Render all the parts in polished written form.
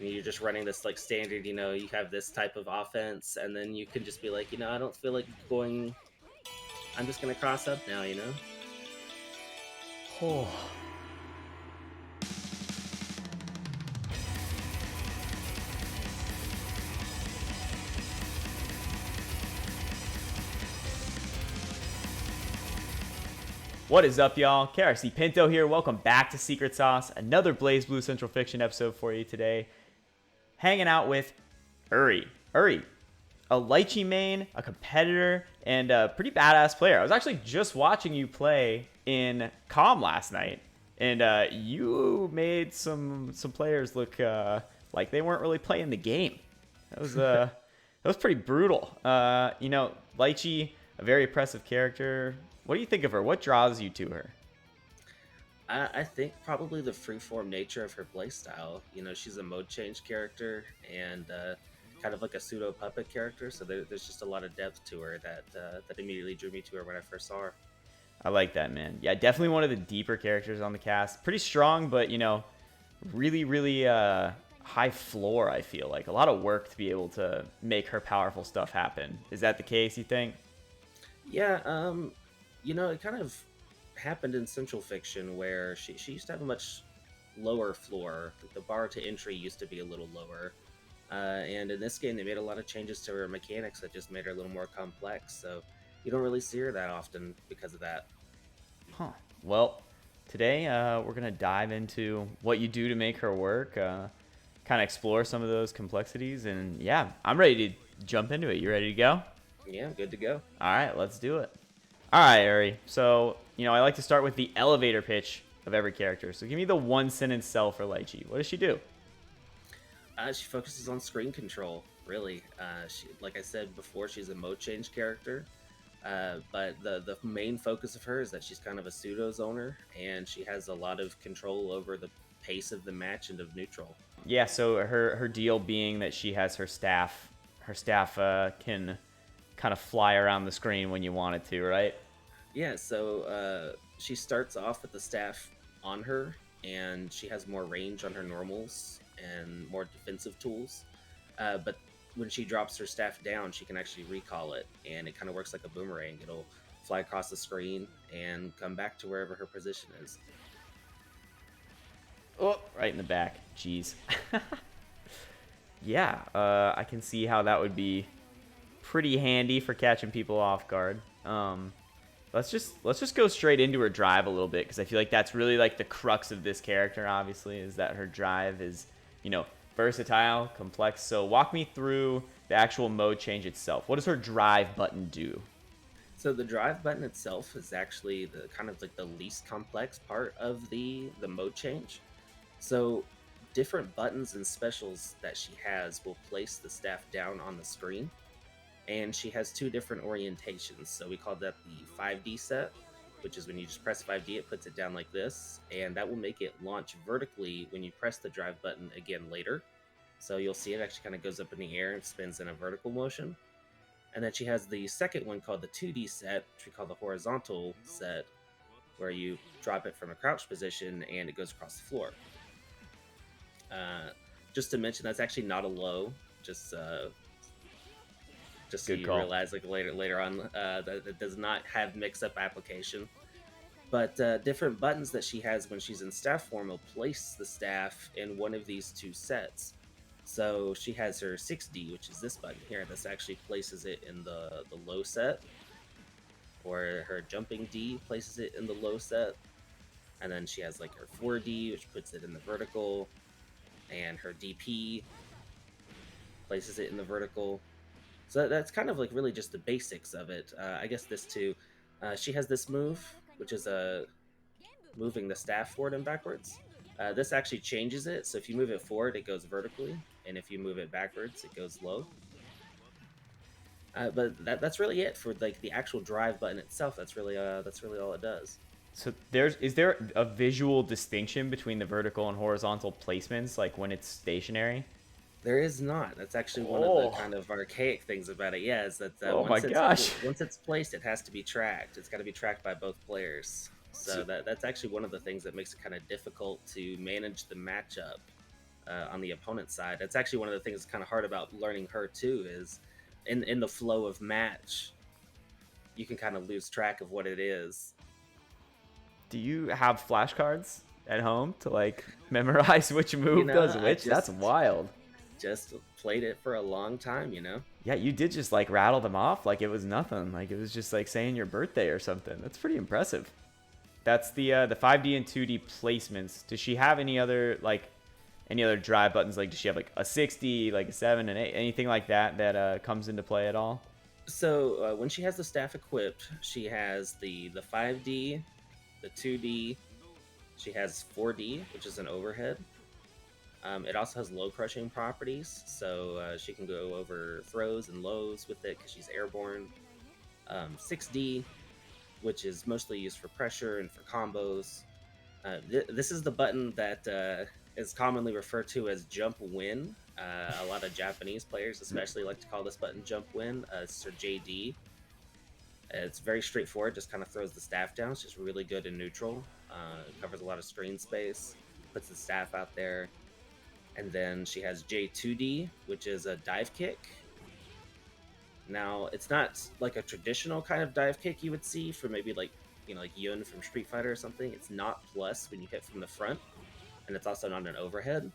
And you're just running this like standard, you have this type of offense, and then you can just be like, I don't feel like going. I'm just gonna cross up now. Oh. What is up, y'all? KRC Pinto here. Welcome back to Secret Sauce. Another BlazBlue Central Fiction episode for you today. Hanging out with Uri. Uri, a Litchi main, a competitor, and a pretty badass player. I was actually just watching you play in COM last night, and you made some players look like they weren't really playing the game. That was pretty brutal. Litchi, a very impressive character. What do you think of her? What draws you to her? I think probably the freeform nature of her playstyle. She's a mode change character and kind of like a pseudo puppet character. So there's just a lot of depth to her that immediately drew me to her when I first saw her. I like that, man. Yeah, definitely one of the deeper characters on the cast. Pretty strong, but really, really high floor. I feel like a lot of work to be able to make her powerful stuff happen. Is that the case, you think? Yeah, it kind of happened in Central Fiction where she used to have a much lower floor. The bar to entry used to be a little lower. And in this game, they made a lot of changes to her mechanics that just made her a little more complex. So you don't really see her that often because of that. Huh. Well, today we're going to dive into what you do to make her work, kind of explore some of those complexities. And yeah, I'm ready to jump into it. You ready to go? Yeah, good to go. All right, let's do it. All right, Uri. So, I like to start with the elevator pitch of every character. So give me the one sentence sell for Litchi. What does she do? She focuses on screen control, really. Like I said before, she's a mode change character. But the main focus of her is that she's kind of a pseudo zoner, and she has a lot of control over the pace of the match and of neutral. Yeah, so her deal being that she has her staff. Her staff can kind of fly around the screen when you want it to, right? Yeah, so she starts off with the staff on her, and she has more range on her normals and more defensive tools. But when she drops her staff down, she can actually recall it, and it kind of works like a boomerang. It'll fly across the screen and come back to wherever her position is. Oh, right in the back. Jeez. Yeah, I can see how that would be pretty handy for catching people off guard. Let's just go straight into her drive a little bit, because I feel like that's really like the crux of this character. Obviously, is that her drive is versatile, complex. So walk me through the actual mode change itself. What does her drive button do? So the drive button itself is actually the kind of like the least complex part of the mode change. So different buttons and specials that she has will place the staff down on the screen. And she has two different orientations. So we call that the 5D set, which is when you just press 5D, it puts it down like this. And that will make it launch vertically when you press the drive button again later. So you'll see it actually kind of goes up in the air and spins in a vertical motion. And then she has the second one called the 2D set, which we call the horizontal set, where you drop it from a crouch position and it goes across the floor. Just to mention, that's actually not a low, just so you realize like later on that it does not have mix-up application. But different buttons that she has when she's in staff form will place the staff in one of these two sets. So she has her 6D, which is this button here. This actually places it in the low set. Or her jumping D places it in the low set. And then she has like her 4D, which puts it in the vertical. And her DP places it in the vertical. So that's kind of like really just the basics of it. I guess this too. She has this move, which is moving the staff forward and backwards. This actually changes it. So if you move it forward, it goes vertically. And if you move it backwards, it goes low. But that's really it for like the actual drive button itself. That's really all it does. So is there a visual distinction between the vertical and horizontal placements, like when it's stationary? There is not. That's actually one of the kind of archaic things about it. Yeah, is that once it's placed, it has to be tracked. It's got to be tracked by both players. So that's actually one of the things that makes it kind of difficult to manage the matchup on the opponent's side. That's actually one of the things that's kind of hard about learning her too. Is in the flow of match, you can kind of lose track of what it is. Do you have flashcards at home to like memorize which move does which? That's wild. Just played it for a long time, Yeah, you did just like rattle them off like it was nothing. Like it was just like saying your birthday or something. That's pretty impressive. That's the 5D and 2D placements. Does she have any other drive buttons? Like does she have like a 60, like a 7 and 8, anything like that comes into play at all? So when she has the staff equipped, she has the 5D, the 2D. She has 4D, which is an overhead. It also has low crushing properties, so she can go over throws and lows with it because she's airborne. 6D, which is mostly used for pressure and for combos. This is the button that is commonly referred to as jump win. A lot of Japanese players especially like to call this button jump win. It's for JD. It's very straightforward, just kind of throws the staff down. It's just really good in neutral. Covers a lot of screen space, puts the staff out there. And then she has J2D, which is a dive kick. Now, it's not like a traditional kind of dive kick you would see for maybe like Yun from Street Fighter or something. It's not plus when you hit from the front, and it's also not an overhead.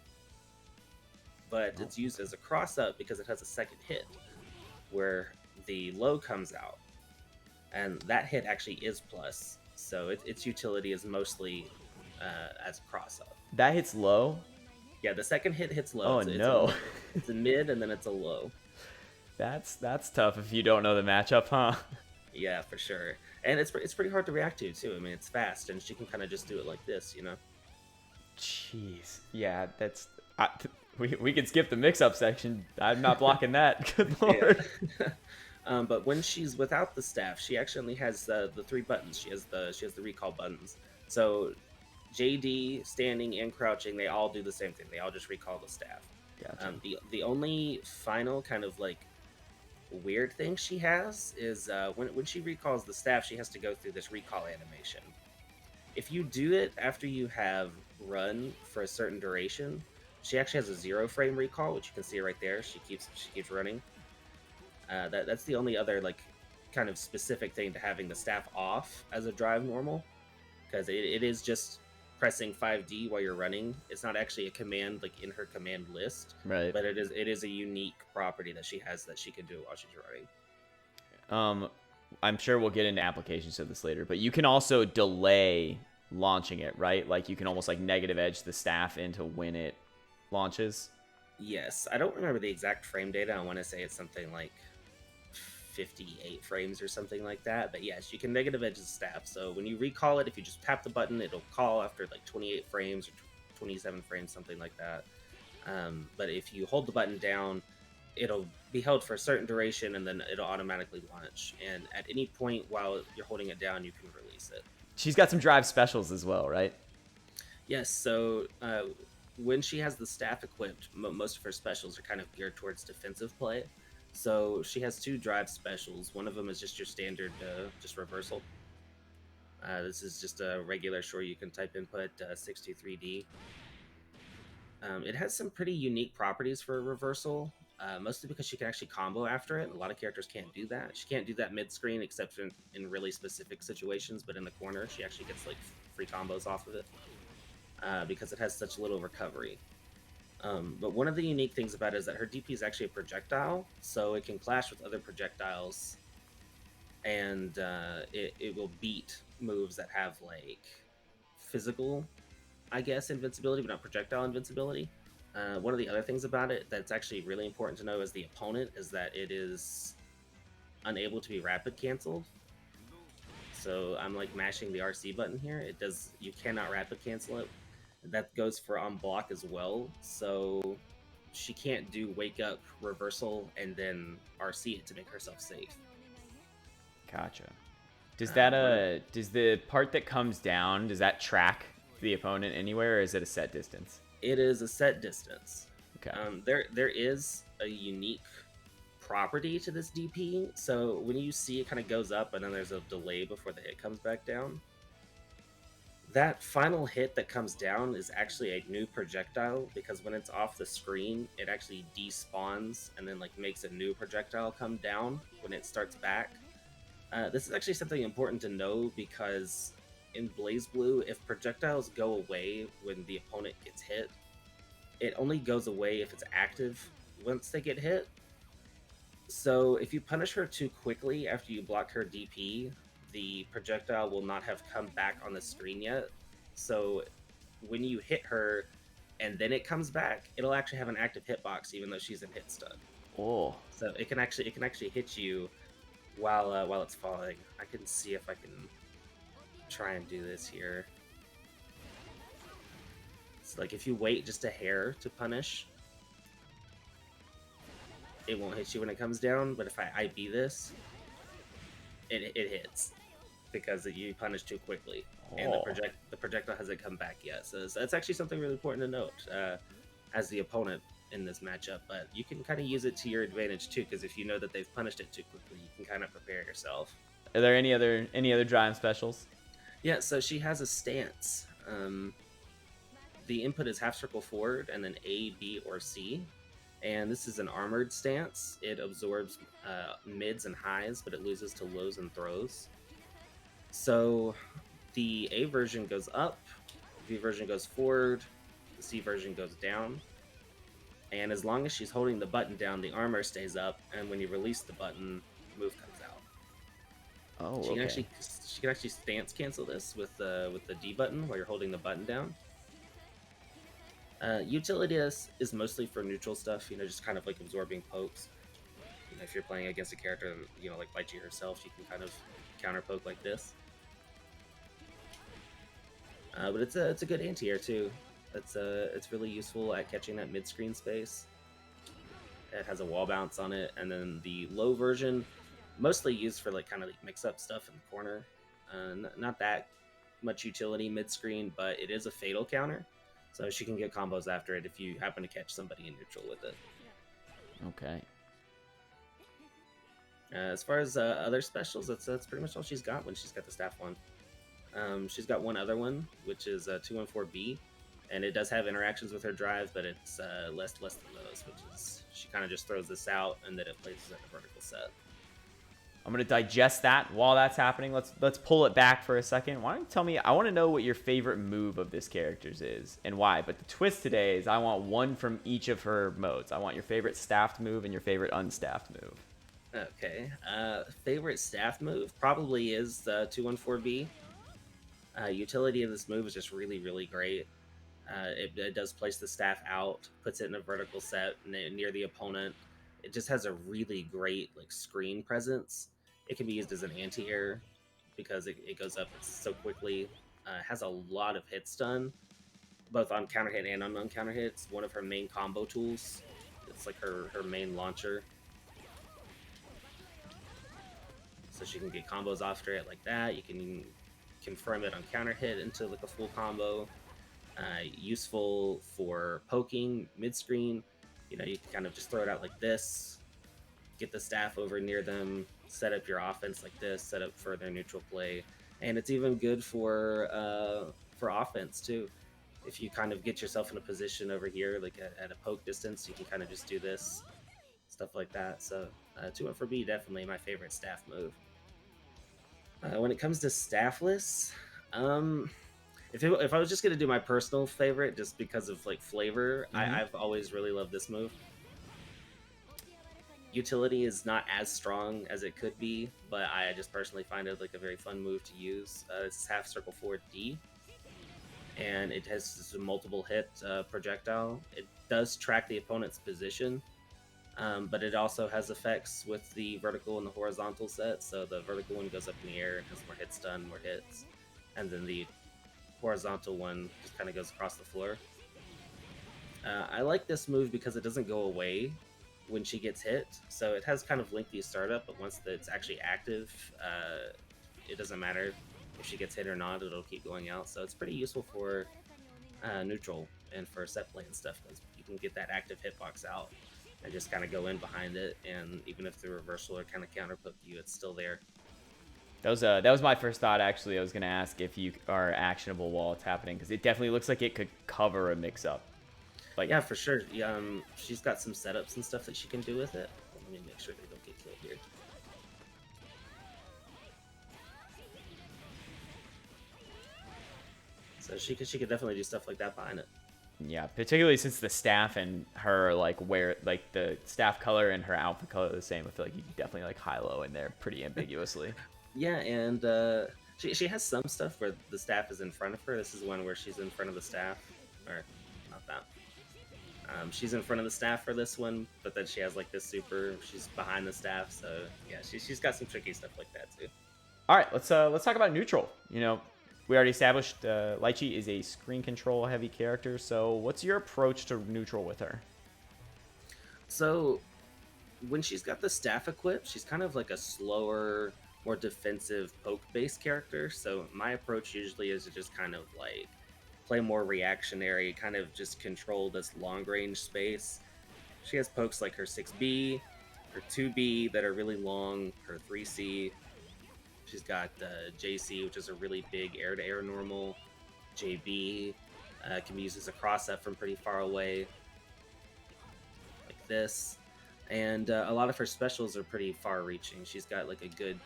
But it's used as a cross-up because it has a second hit where the low comes out. And that hit actually is plus. So its utility is mostly as a cross-up. That hits low? Yeah, the second hit hits low. Oh, no. It's a mid, and then it's a low. That's tough if you don't know the matchup, huh? Yeah, for sure. And it's pretty hard to react to, too. I mean, it's fast, and she can kind of just do it like this, Jeez. Yeah, that's... we could skip the mix-up section. I'm not blocking that. Good lord. Yeah. But when she's without the staff, she actually only has the 3 buttons. She has the recall buttons. So JD, standing, and crouching, they all do the same thing. They all just recall the staff. Gotcha. The only final kind of like weird thing she has is when she recalls the staff, she has to go through this recall animation. If you do it after you have run for a certain duration, she actually has a 0 frame recall, which you can see right there. She keeps running. That's the only other like kind of specific thing to having the staff off as a drive normal, because it is just pressing 5D while you're running. It's not actually a command like in her command list, right? But it is a unique property that she has that she can do while she's running. I'm sure we'll get into applications of this later, but you can also delay launching it, right? Like you can almost like negative edge the staff into when it launches. Yes, I don't remember the exact frame data. I want to say it's something like 58 frames or something like that, but yes, you can negative edge the staff. So when you recall it, if you just tap the button, it'll call after like 28 frames or 27 frames, something like that. But if you hold the button down, it'll be held for a certain duration, and then it'll automatically launch. And at any point while you're holding it down, you can release it. She's got some drive specials as well, right? Yes, so when she has the staff equipped, most of her specials are kind of geared towards defensive play. So she has 2 drive specials. One of them is just your standard, just reversal. This is just a regular Shoryuken type input, 623D. It has some pretty unique properties for a reversal, mostly because she can actually combo after it. A lot of characters can't do that. She can't do that mid-screen except in really specific situations, but in the corner, she actually gets like free combos off of it because it has such little recovery. But one of the unique things about it is that her DP is actually a projectile, so it can clash with other projectiles, and it will beat moves that have like physical, I guess, invincibility, but not projectile invincibility. One of the other things about it that's actually really important to know as the opponent is that it is unable to be rapid canceled. So I'm like mashing the RC button here. You cannot rapid cancel it. That goes for on block as well. So she can't do wake up, reversal, and then RC it to make herself safe. Gotcha. Does that does the part that comes down, does that track the opponent anywhere, or is it a set distance? It is a set distance. Okay. There is a unique property to this DP. So when you see it kind of goes up and then there's a delay before the hit comes back down, That final hit that comes down is actually a new projectile, because when it's off the screen, it actually despawns and then like makes a new projectile come down when it starts back. This is actually something important to know, because in BlazBlue, if projectiles go away when the opponent gets hit, it only goes away if it's active once they get hit. So if you punish her too quickly after you block her DP, the projectile will not have come back on the screen yet. So when you hit her and then it comes back, it'll actually have an active hitbox even though she's in hit stun. Oh. So it can actually hit you while it's falling. I can see if I can try and do this here. It's like if you wait just a hair to punish, it won't hit you when it comes down. But if I IB this, it hits because you punish too quickly, and the projectile hasn't come back yet. So that's actually something really important to note as the opponent in this matchup. But you can kind of use it to your advantage too, because if you know that they've punished it too quickly, you can kind of prepare yourself. Are there any other Drive specials? Yeah, so she has a stance. The input is half circle forward and then A, B, or C. And this is an armored stance. It absorbs mids and highs, but it loses to lows and throws. So the A version goes up, the B version goes forward, the C version goes down. And as long as she's holding the button down, the armor stays up, and when you release the button, the move comes out. Oh, she can actually stance cancel this with the D button while you're holding the button down. Utility is mostly for neutral stuff, just kind of like absorbing pokes. If you're playing against a character, like Litchi herself, you can kind of counter poke like this. But it's a good anti-air too. It's really useful at catching that mid-screen space. It has a wall bounce on it, and then the low version, mostly used for like kind of like mix-up stuff in the corner. Not that much utility mid-screen, but it is a fatal counter. So she can get combos after it if you happen to catch somebody in neutral with it. Okay. As far as other specials, that's pretty much all she's got when she's got the staff one. She's got one other one, which is 214B, and it does have interactions with her drive, but it's less than those, which is she kind of just throws this out and then it places at the vertical set. I'm gonna digest that while that's happening. Let's pull it back for a second. Why don't you tell me? I want to know what your favorite move of this character's is and why. But the twist today is I want one from each of her modes. I want your favorite staffed move and your favorite unstaffed move. Okay. Favorite staff move probably is the 214B. Utility of this move is just really, really great. It does place the staff out, puts it in a vertical set near the opponent. It just has a really great like screen presence. It can be used as an anti-air because it goes up so quickly. Has a lot of hit stun, both on counter hit and on non-counter hits. One of her main combo tools. It's like her main launcher. So she can get combos after it like that. You can confirm it on counter hit into like a full combo. Useful for poking mid-screen. You can kind of just throw it out like this, get the staff over near them, set up your offense like this, set up for their neutral play. And it's even good for offense too. If you kind of get yourself in a position over here, like at a poke distance, you can kind of just do this, stuff like that. So 214B, definitely my favorite staff move. When it comes to staffless, if I was just gonna do my personal favorite, just because of like flavor, I've always really loved this move. Utility is not as strong as it could be, but I just personally find it like a very fun move to use. It's half circle forward D, and it has this multiple hit projectile. It does track the opponent's position, but it also has effects with the vertical and the horizontal set. So the vertical one goes up in the air and has more hit stun, more hits, and then the horizontal one just kind of goes across the floor. I like this move because it doesn't go away when she gets hit, so it has kind of lengthy startup, but once it's actually active, it doesn't matter if she gets hit or not, it'll keep going out. So it's pretty useful for neutral and for set play and stuff, because you can get that active hitbox out and just kind of go in behind it, and even if the reversal or kind of counter poke you, it's still there. That was my first thought, actually. I was going to ask if you are actionable while it's happening, because it definitely looks like it could cover a mix-up. Like, yeah, for sure. She's got some setups and stuff that she can do with it. Let me make sure they don't get killed here. So she could definitely do stuff like that behind it. Yeah, particularly since the staff and her, like, the staff color and her outfit color are the same. I feel like you can definitely, like, high-low in there pretty ambiguously. Yeah, and she has some stuff where the staff is in front of her. This is one where she's in front of the staff. Or, not that. She's in front of the staff for this one, but then she has, like, this super... She's behind the staff, so, yeah, she's got some tricky stuff like that, too. All right, let's talk about neutral. You know, we already established Litchi is a screen control heavy character, so what's your approach to neutral with her? So, when she's got the staff equipped, she's kind of like a slower, more defensive poke-based character. So my approach usually is to just kind of like play more reactionary, kind of just control this long-range space. She has pokes like her 6B, her 2B that are really long, her 3C. She's got JC, which is a really big air-to-air normal. JB can be used as a cross-up from pretty far away, like this. And a lot of her specials are pretty far-reaching. She's got like a good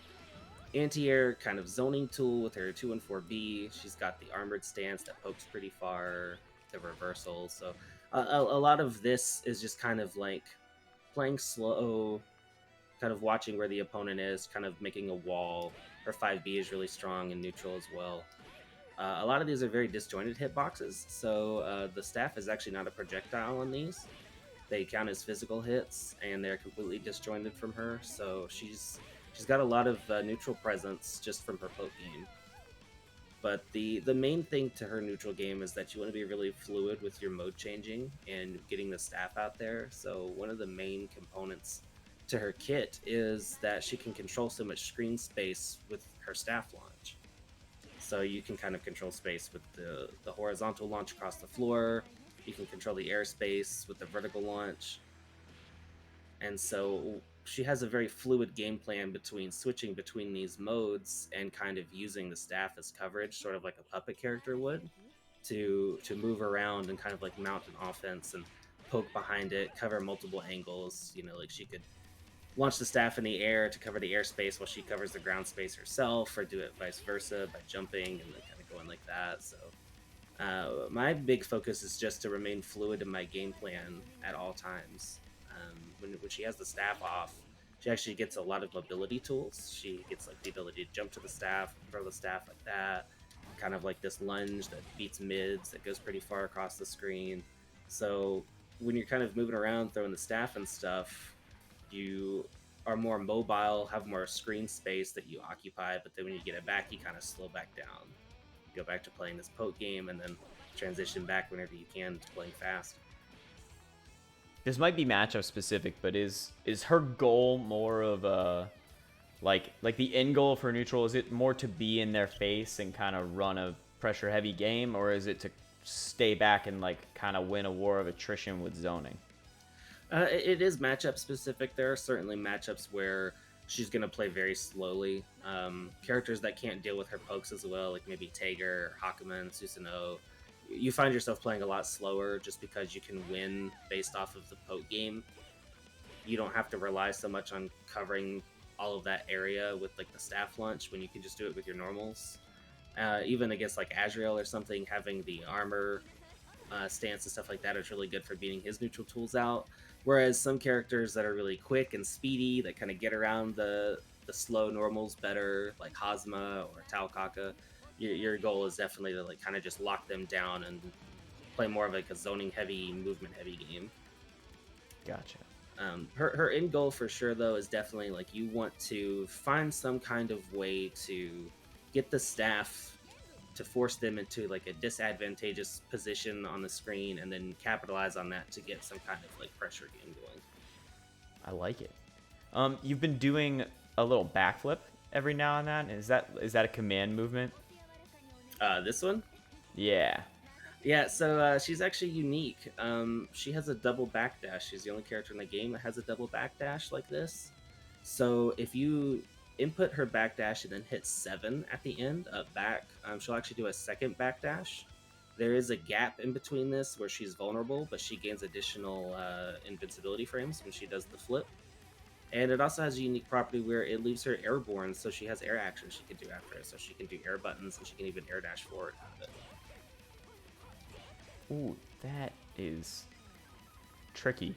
anti-air kind of zoning tool with her 2 and 4B. She's got the armored stance that pokes pretty far, the reversal. So a lot of this is just kind of like playing slow, kind of watching where the opponent is, kind of making a wall. Her 5B is really strong and neutral as well. A lot of these are very disjointed hitboxes, so the staff is actually not a projectile on these. They count as physical hits, and they're completely disjointed from her, so she's got a lot of neutral presence just from her poke game. But the main thing to her neutral game is that you want to be really fluid with your mode changing and getting the staff out there. So one of the main components to her kit is that she can control so much screen space with her staff launch. So you can kind of control space with the horizontal launch across the floor. You can control the airspace with the vertical launch. And so she has a very fluid game plan between switching between these modes and kind of using the staff as coverage, sort of like a puppet character would, to move around and kind of like mount an offense and poke behind it, cover multiple angles. You know, like she could launch the staff in the air to cover the airspace while she covers the ground space herself, or do it vice versa by jumping and then kind of going like that. So my big focus is just to remain fluid in my game plan at all times. When she has the staff off, she actually gets a lot of mobility tools. She gets like the ability to jump to the staff, throw the staff like that, kind of like this lunge that beats mids that goes pretty far across the screen. So when you're kind of moving around, throwing the staff and stuff, you are more mobile, have more screen space that you occupy, but then when you get it back, you kind of slow back down. You go back to playing this poke game and then transition back whenever you can to playing fast. This might be matchup specific, but is her goal more of a like the end goal for neutral? Is it more to be in their face and kind of run a pressure heavy game, or is it to stay back and like kind of win a war of attrition with zoning? It is matchup specific. There are certainly matchups where she's going to play very slowly. Characters that can't deal with her pokes as well, like maybe Tager, Hakumen, Susanoo, you find yourself playing a lot slower just because you can win based off of the poke game. You don't have to rely so much on covering all of that area with like the staff launch when you can just do it with your normals. Even against like Azrael or something, having the armor stance and stuff like that is really good for beating his neutral tools out. Whereas some characters that are really quick and speedy that kind of get around the slow normals better, like Hazma or Taokaka, your goal is definitely to like kind of just lock them down and play more of like a zoning heavy, movement heavy game. Gotcha. Her end goal for sure though is definitely like you want to find some kind of way to get the staff to force them into like a disadvantageous position on the screen and then capitalize on that to get some kind of like pressure game going. I like it. You've been doing a little backflip every now and then. Is that a command movement? This one? Yeah. Yeah, so she's actually unique. She has a double backdash. She's the only character in the game that has a double backdash like this. So if you input her backdash and then hit 7 at the end, up back, she'll actually do a second backdash. There is a gap in between this where she's vulnerable, but she gains additional invincibility frames when she does the flip. And it also has a unique property where it leaves her airborne, so she has air actions she can do after it. So she can do air buttons, and she can even air dash forward out of it. Ooh, that is tricky.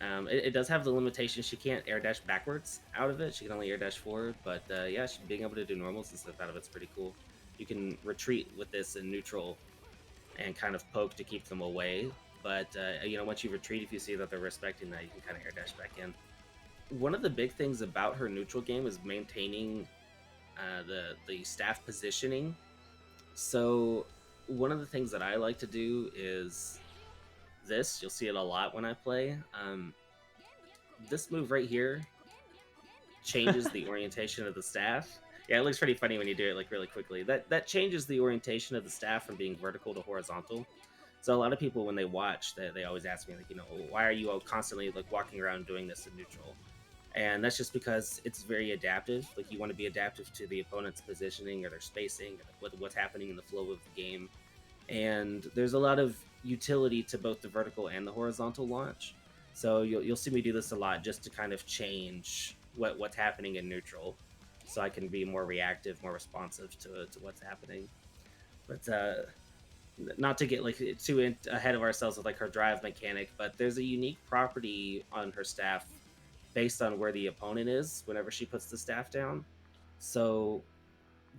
It does have the limitation she can't air dash backwards out of it. She can only air dash forward, but yeah, being able to do normals and stuff out of it's pretty cool. You can retreat with this in neutral and kind of poke to keep them away. But once you retreat, if you see that they're respecting that, you can kind of air dash back in. One of the big things about her neutral game is maintaining the staff positioning. So one of the things that I like to do is this. You'll see it a lot when I play. This move right here changes the orientation of the staff. Yeah, it looks pretty funny when you do it like really quickly. That changes the orientation of the staff from being vertical to horizontal. So a lot of people, when they watch, they always ask me, like, why are you all constantly like walking around doing this in neutral? And that's just because it's very adaptive. Like, you want to be adaptive to the opponent's positioning or their spacing, or what's happening in the flow of the game. And there's a lot of utility to both the vertical and the horizontal launch. So you'll see me do this a lot just to kind of change what's happening in neutral, so I can be more reactive, more responsive to what's happening. But not to get like too ahead of ourselves with like her drive mechanic, but there's a unique property on her staff based on where the opponent is whenever she puts the staff down. So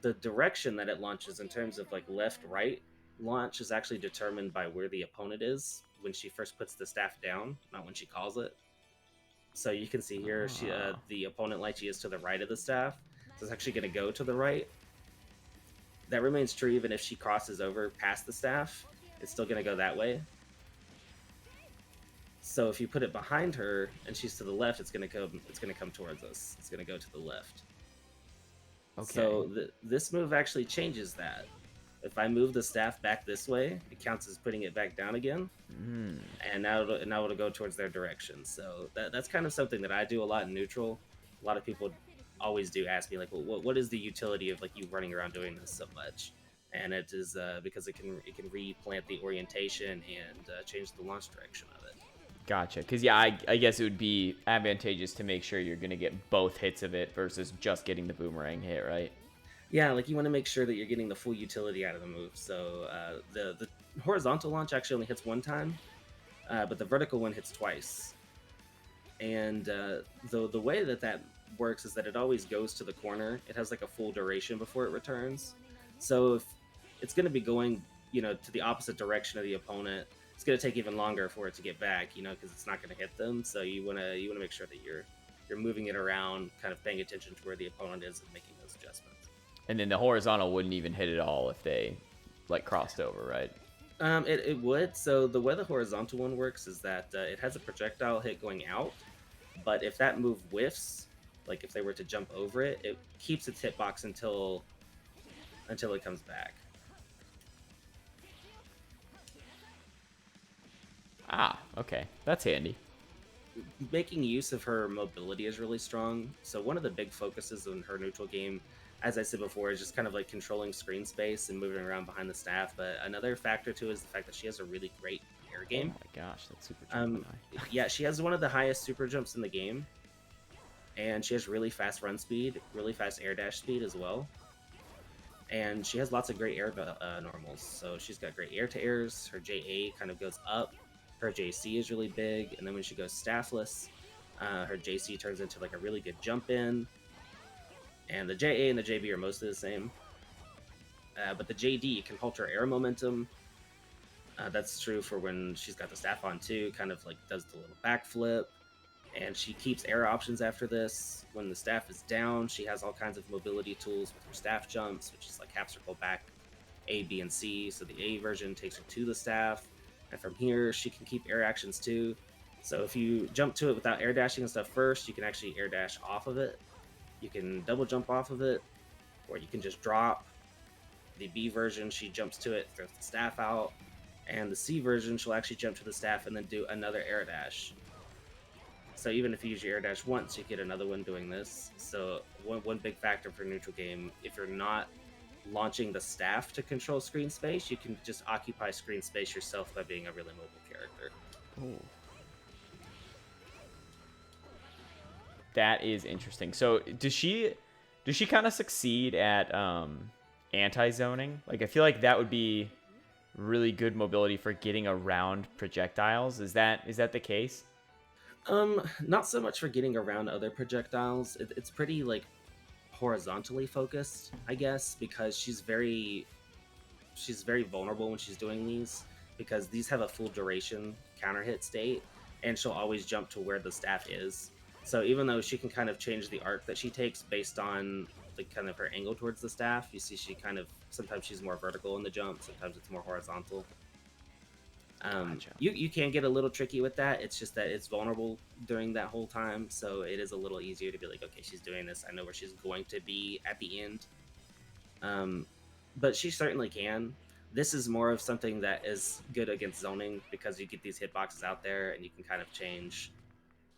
the direction that it launches in terms of like left right launch is actually determined by where the opponent is when she first puts the staff down, not when she calls it. So you can see here, the opponent Litchi is to the right of the staff, so it's actually going to go to the right. That remains true even if she crosses over past the staff. It's still going to go that way. So if you put it behind her and she's to the left, it's going to come. It's going to come towards us. It's going to go to the left. Okay. So this move actually changes that. If I move the staff back this way, it counts as putting it back down again. And now it'll go towards their direction. So that's kind of something that I do a lot in neutral. A lot of people always do ask me, like, well, what is the utility of like you running around doing this so much? And it is because it can replant the orientation and change the launch direction of it. Gotcha. Because yeah, I guess it would be advantageous to make sure you're going to get both hits of it versus just getting the boomerang hit, right? Yeah, like you want to make sure that you're getting the full utility out of the move. So the horizontal launch actually only hits one time, but the vertical one hits twice. And the way that works is that it always goes to the corner. It has like a full duration before it returns. So if it's going to be going, to the opposite direction of the opponent, it's going to take even longer for it to get back, because it's not going to hit them. So you want to make sure that you're moving it around, kind of paying attention to where the opponent is and making those adjustments. And then the horizontal wouldn't even hit at all if they like crossed over, right? It would. So the way the horizontal one works is that it has a projectile hit going out, but if that move whiffs, like if they were to jump over it, it keeps its hitbox until it comes back. Ah, okay. That's handy. Making use of her mobility is really strong. So one of the big focuses in her neutral game, as I said before, is just kind of like controlling screen space and moving around behind the staff. But another factor too is the fact that she has a really great air game. Oh my gosh, that's super jump high. Yeah, she has one of the highest super jumps in the game, and she has really fast run speed, really fast air dash speed as well. And she has lots of great air normals. So she's got great air to airs. Her JA kind of goes up. Her JC is really big, and then when she goes staffless, her JC turns into like a really good jump in. And the JA and the JB are mostly the same. But the JD can halt her air momentum. That's true for when she's got the staff on too, kind of like does the little backflip. And she keeps air options after this. When the staff is down, she has all kinds of mobility tools with her staff jumps, which is like half circle back, A, B, and C. So the A version takes her to the staff. And from here, she can keep air actions too. So if you jump to it without air dashing and stuff first, you can actually air dash off of it. You can double jump off of it, or you can just drop. The B version, she jumps to it, throws the staff out. And the C version, she'll actually jump to the staff and then do another air dash. So even if you use your air dash once, you get another one doing this. So one big factor for neutral game, if you're not launching the staff to control screen space, you can just occupy screen space yourself by being a really mobile character. Ooh. That is interesting. So does she kind of succeed at anti-zoning? Like, I feel like that would be really good mobility for getting around projectiles. Is that the case? Not so much for getting around other projectiles. It's pretty like horizontally focused, I guess, because she's very vulnerable when she's doing these, because these have a full duration counter hit state, and she'll always jump to where the staff is. So even though she can kind of change the arc that she takes based on the kind of her angle towards the staff, you see she kind of, sometimes she's more vertical in the jump, sometimes it's more horizontal. Gotcha. You can get a little tricky with that. It's just that it's vulnerable during that whole time, so it is a little easier to be like, okay, she's doing this. I know where she's going to be at the end. But she certainly can. This is more of something that is good against zoning, because you get these hitboxes out there and you can kind of change,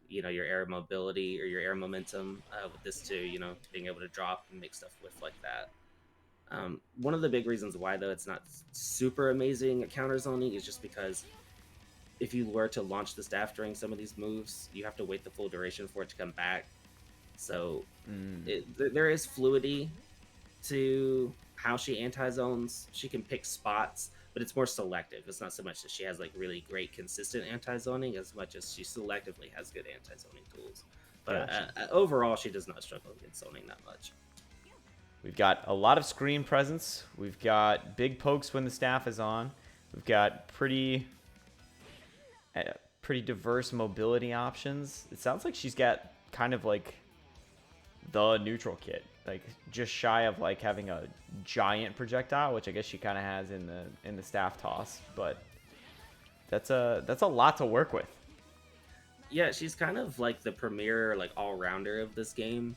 your air mobility or your air momentum with this too, being able to drop and make stuff whiff like that. One of the big reasons why, though, it's not super amazing at counter zoning is just because if you were to launch the staff during some of these moves, you have to wait the full duration for it to come back. So there is fluidity to how she anti-zones. She can pick spots, but it's more selective. It's not so much that she has like really great consistent anti-zoning as much as she selectively has good anti-zoning tools. But Gotcha. Overall, she does not struggle against zoning that much. We've got a lot of screen presence. We've got big pokes when the staff is on. We've got pretty diverse mobility options. It sounds like she's got kind of like the neutral kit, like just shy of like having a giant projectile, which I guess she kind of has in the staff toss. But that's a lot to work with. Yeah, she's kind of like the premier like all-rounder of this game.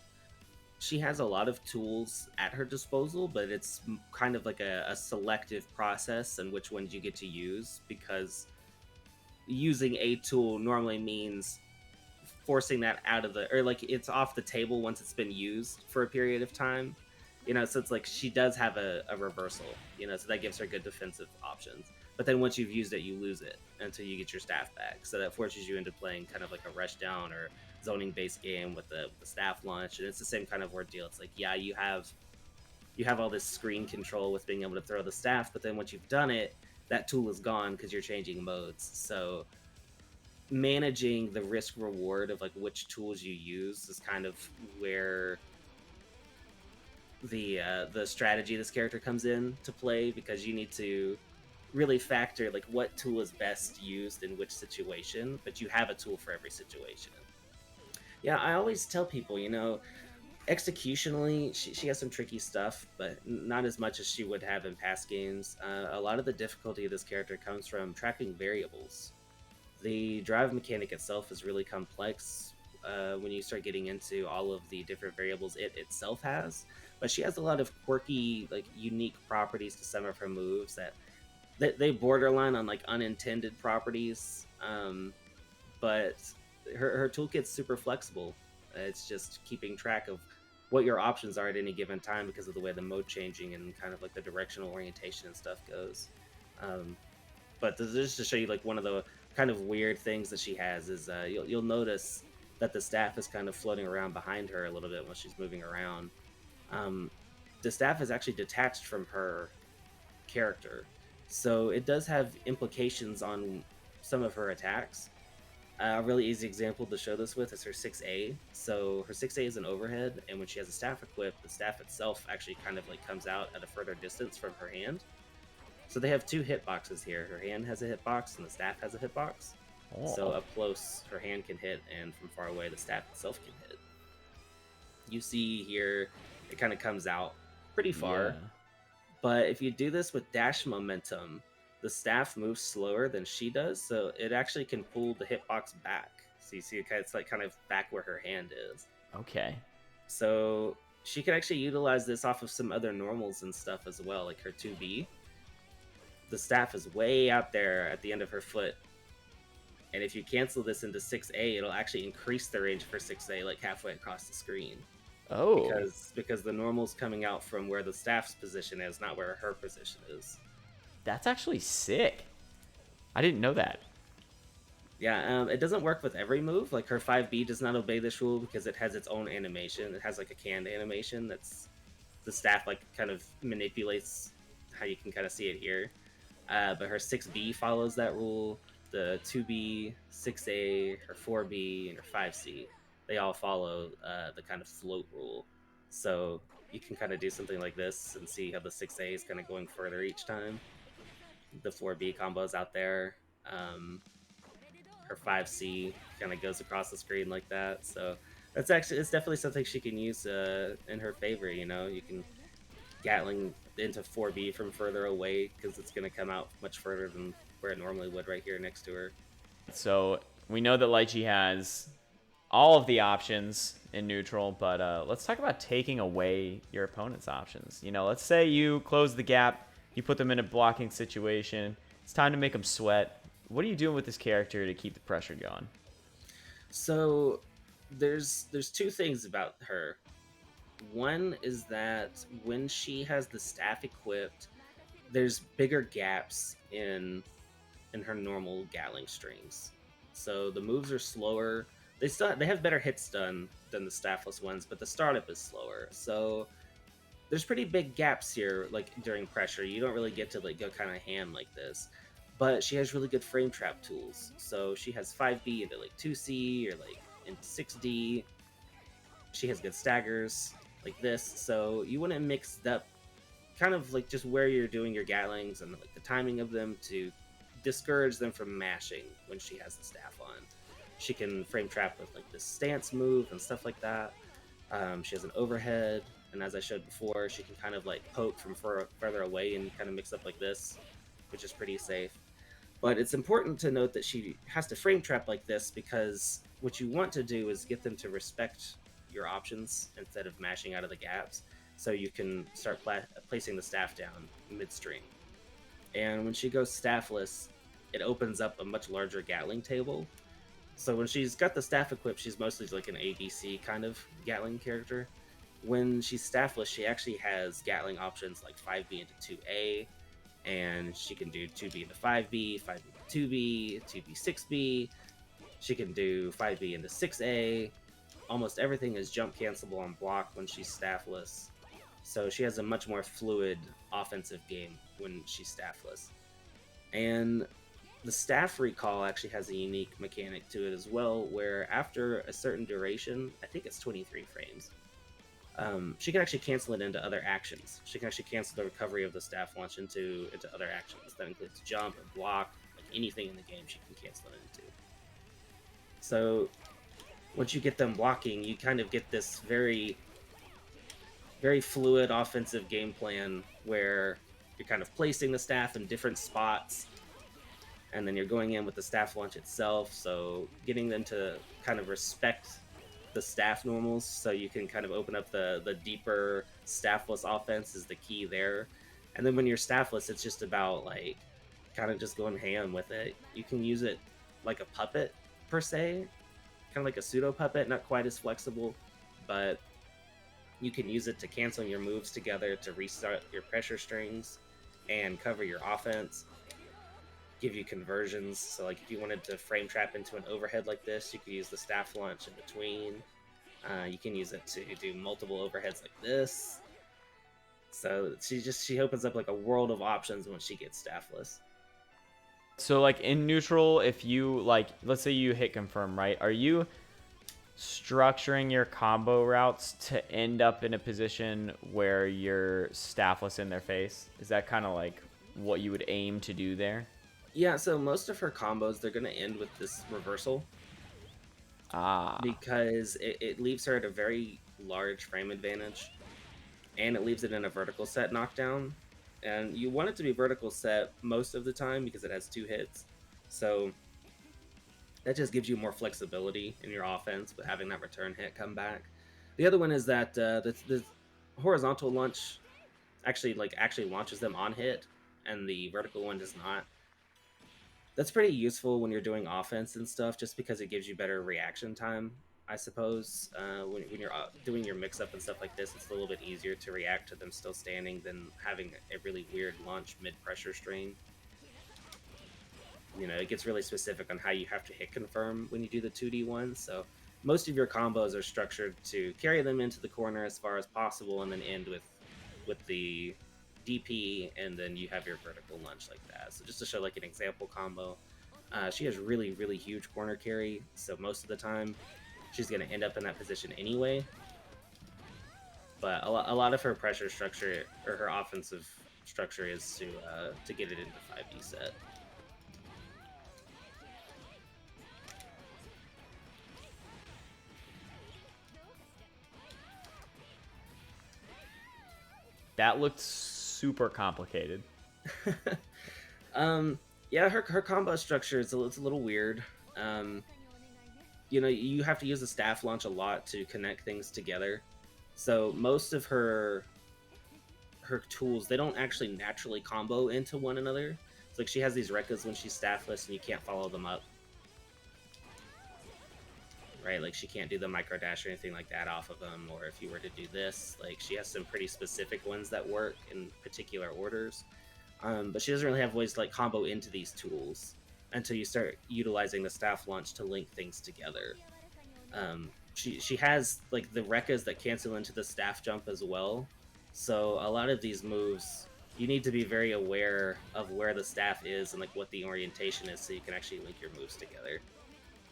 She has a lot of tools at her disposal, but it's kind of like a selective process in which ones you get to use, because using a tool normally means forcing that out of or like it's off the table once it's been used for a period of time. So it's like she does have a reversal, so that gives her good defensive options. But then once you've used it, you lose it until you get your staff back. So that forces you into playing kind of like a rush down or zoning based game with the staff launch, and it's the same kind of ordeal. It's like, yeah, you have all this screen control with being able to throw the staff, but then once you've done it, that tool is gone because you're changing modes. So managing the risk reward of like which tools you use is kind of where the strategy of this character comes in to play, because you need to really factor like what tool is best used in which situation, but you have a tool for every situation. Yeah, I always tell people, executionally, she has some tricky stuff, but not as much as she would have in past games. A lot of the difficulty of this character comes from tracking variables. The drive mechanic itself is really complex when you start getting into all of the different variables it itself has, but she has a lot of quirky, like unique properties to some of her moves that they borderline on like unintended properties, but her toolkit's super flexible. It's just keeping track of what your options are at any given time because of the way the mode changing and kind of like the directional orientation and stuff goes. But just to show you like one of the kind of weird things that she has is you'll notice that the staff is kind of floating around behind her a little bit when she's moving around. The staff is actually detached from her character, so it does have implications on some of her attacks. A really easy example to show this with is her 6A. So her 6A is an overhead, and when she has a staff equipped, the staff itself actually kind of like comes out at a further distance from her hand. So they have two hitboxes here. Her hand has a hitbox, and the staff has a hitbox. Oh. So up close, her hand can hit, and from far away, the staff itself can hit. You see here, it kind of comes out pretty far. Yeah. But if you do this with dash momentum, the staff moves slower than she does, so it actually can pull the hitbox back. So you see it's like kind of back where her hand is. Okay. So she can actually utilize this off of some other normals and stuff as well, like her 2B. The staff is way out there at the end of her foot, And if you cancel this into 6A, it'll actually increase the range for 6A like halfway across the screen. Oh. Because the normal's coming out from where the staff's position is, not where her position is. That's actually sick. I didn't know that. Yeah, it doesn't work with every move. Like her 5B does not obey this rule because it has its own animation. It has like a canned animation that's the staff like kind of manipulates how you can kind of see it here. But her 6B follows that rule. The 2B, 6A, her 4B, and her 5C, they all follow the kind of float rule. So you can kind of do something like this and see how the 6A is kind of going further each time. The 4B combos out there. Her 5C kind of goes across the screen like that. So it's definitely something she can use in her favor. You know, you can Gatling into 4B from further away because it's going to come out much further than where it normally would right here next to her. So we know that Litchi has all of the options in neutral, but let's talk about taking away your opponent's options. You know, let's say you close the gap, you put them in a blocking situation. It's time to make them sweat. What are you doing with this character to keep the pressure going? So there's two things about her. One is that when she has the staff equipped, there's bigger gaps in her normal Gatling strings. So the moves are slower. They have better hit stun than the staffless ones, but the startup is slower. So there's pretty big gaps here, like during pressure. You don't really get to like go kind of ham like this. But she has really good frame trap tools. So she has 5B into like 2C or like into 6D. She has good staggers like this. So you want to mix up kind of like just where you're doing your Gatlings and like the timing of them to discourage them from mashing when she has the staff on. She can frame trap with like this stance move and stuff like that. She has an overhead, and as I showed before, she can kind of like poke from further away and kind of mix up like this, which is pretty safe. But it's important to note that she has to frame trap like this because what you want to do is get them to respect your options instead of mashing out of the gaps, so you can start placing the staff down midstream. And when she goes staffless, it opens up a much larger Gatling table. So when she's got the staff equipped, she's mostly like an ABC kind of Gatling character. When she's staffless, she actually has Gatling options like 5B into 2A, and she can do 2B into 5B, 5B into 2B, 2B 6B. She can do 5B into 6A. Almost everything is jump cancelable on block when she's staffless. So she has a much more fluid offensive game when she's staffless. And the staff recall actually has a unique mechanic to it as well, where after a certain duration, I think it's 23 frames, she can actually cancel it into other actions. She can actually cancel the recovery of the staff launch into other actions. That includes jump and block, like anything in the game she can cancel it into. So once you get them blocking, you kind of get this very, very fluid offensive game plan where you're kind of placing the staff in different spots, and then you're going in with the staff launch itself. So getting them to kind of respect the staff normals so you can kind of open up the deeper staffless offense is the key there. And then when you're staffless, it's just about like kind of just going ham with it. You can use it like a puppet per se, kind of like a pseudo puppet, not quite as flexible, but you can use it to cancel your moves together to restart your pressure strings and cover your offense, give you conversions. So like if you wanted to frame trap into an overhead like this, you could use the staff launch in between. You can use it to do multiple overheads like this. So she opens up like a world of options when she gets staffless. So like in neutral, if you like, let's say you hit confirm, right? Are you structuring your combo routes to end up in a position where you're staffless in their face? Is that kind of like what you would aim to do there? Yeah, so most of her combos, they're going to end with this reversal. Because it leaves her at a very large frame advantage, and it leaves it in a vertical set knockdown. And you want it to be vertical set most of the time because it has 2 hits. So that just gives you more flexibility in your offense with having that return hit come back. The other one is that the horizontal launch actually launches them on hit, and the vertical one does not. That's pretty useful when you're doing offense and stuff, just because it gives you better reaction time. I suppose when you're doing your mix up and stuff like this, it's a little bit easier to react to them still standing than having a really weird launch mid pressure strain. You know, it gets really specific on how you have to hit confirm when you do the 2D ones. So most of your combos are structured to carry them into the corner as far as possible, and then end with the DP, and then you have your vertical lunge like that. So just to show like an example combo, she has really huge corner carry. So most of the time, she's going to end up in that position anyway. But a lot of her pressure structure or her offensive structure is to get it into 5D set. That looked super complicated. Yeah, her combo structure is it's a little weird. You know, you have to use the staff launch a lot to connect things together. So most of her tools, they don't actually naturally combo into one another. It's like she has these Rekkas when she's staffless and you can't follow them up. Right, like she can't do the micro dash or anything like that off of them, or if you were to do this, like she has some pretty specific ones that work in particular orders. But she doesn't really have ways to like combo into these tools until you start utilizing the staff launch to link things together. She has like the Rekkas that cancel into the staff jump as well. So a lot of these moves, you need to be very aware of where the staff is and like what the orientation is, so you can actually link your moves together.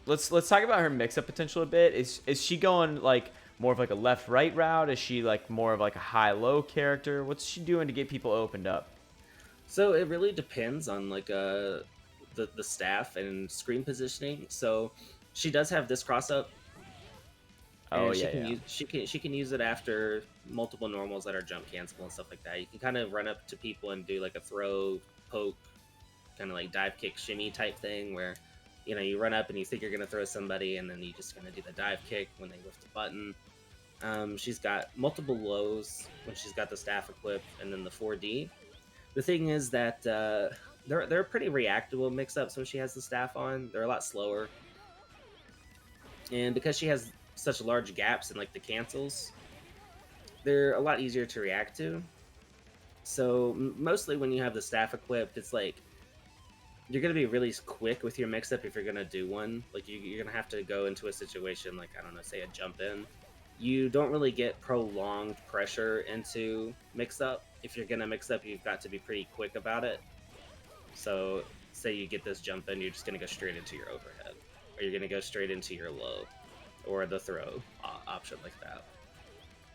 Let's talk about her mix-up potential a bit. Is she going like more of like a left-right route? Is she like more of like a high-low character? What's she doing to get people opened up? So it really depends on like the staff and screen positioning. So she does have this cross up, Oh and yeah, yeah. she can use it after multiple normals that are jump cancel and stuff like that. You can kind of run up to people and do like a throw, poke, kind of like dive kick shimmy type thing where, you know, you run up and you think you're gonna throw somebody, and then you just kind of do the dive kick when they lift the button. She's got multiple lows when she's got the staff equipped, and then the 4D. The thing is that they're pretty reactable mix-ups when she has the staff on. They're a lot slower, and because she has such large gaps in like the cancels, they're a lot easier to react to. So mostly when you have the staff equipped, it's like you're gonna be really quick with your mix-up if you're gonna do one. Like you're gonna have to go into a situation like, I don't know, say a jump in. You don't really get prolonged pressure into mix-up. If you're gonna mix up, you've got to be pretty quick about it. So say you get this jump in, you're just gonna go straight into your overhead, or you're gonna go straight into your low, or the throw option like that.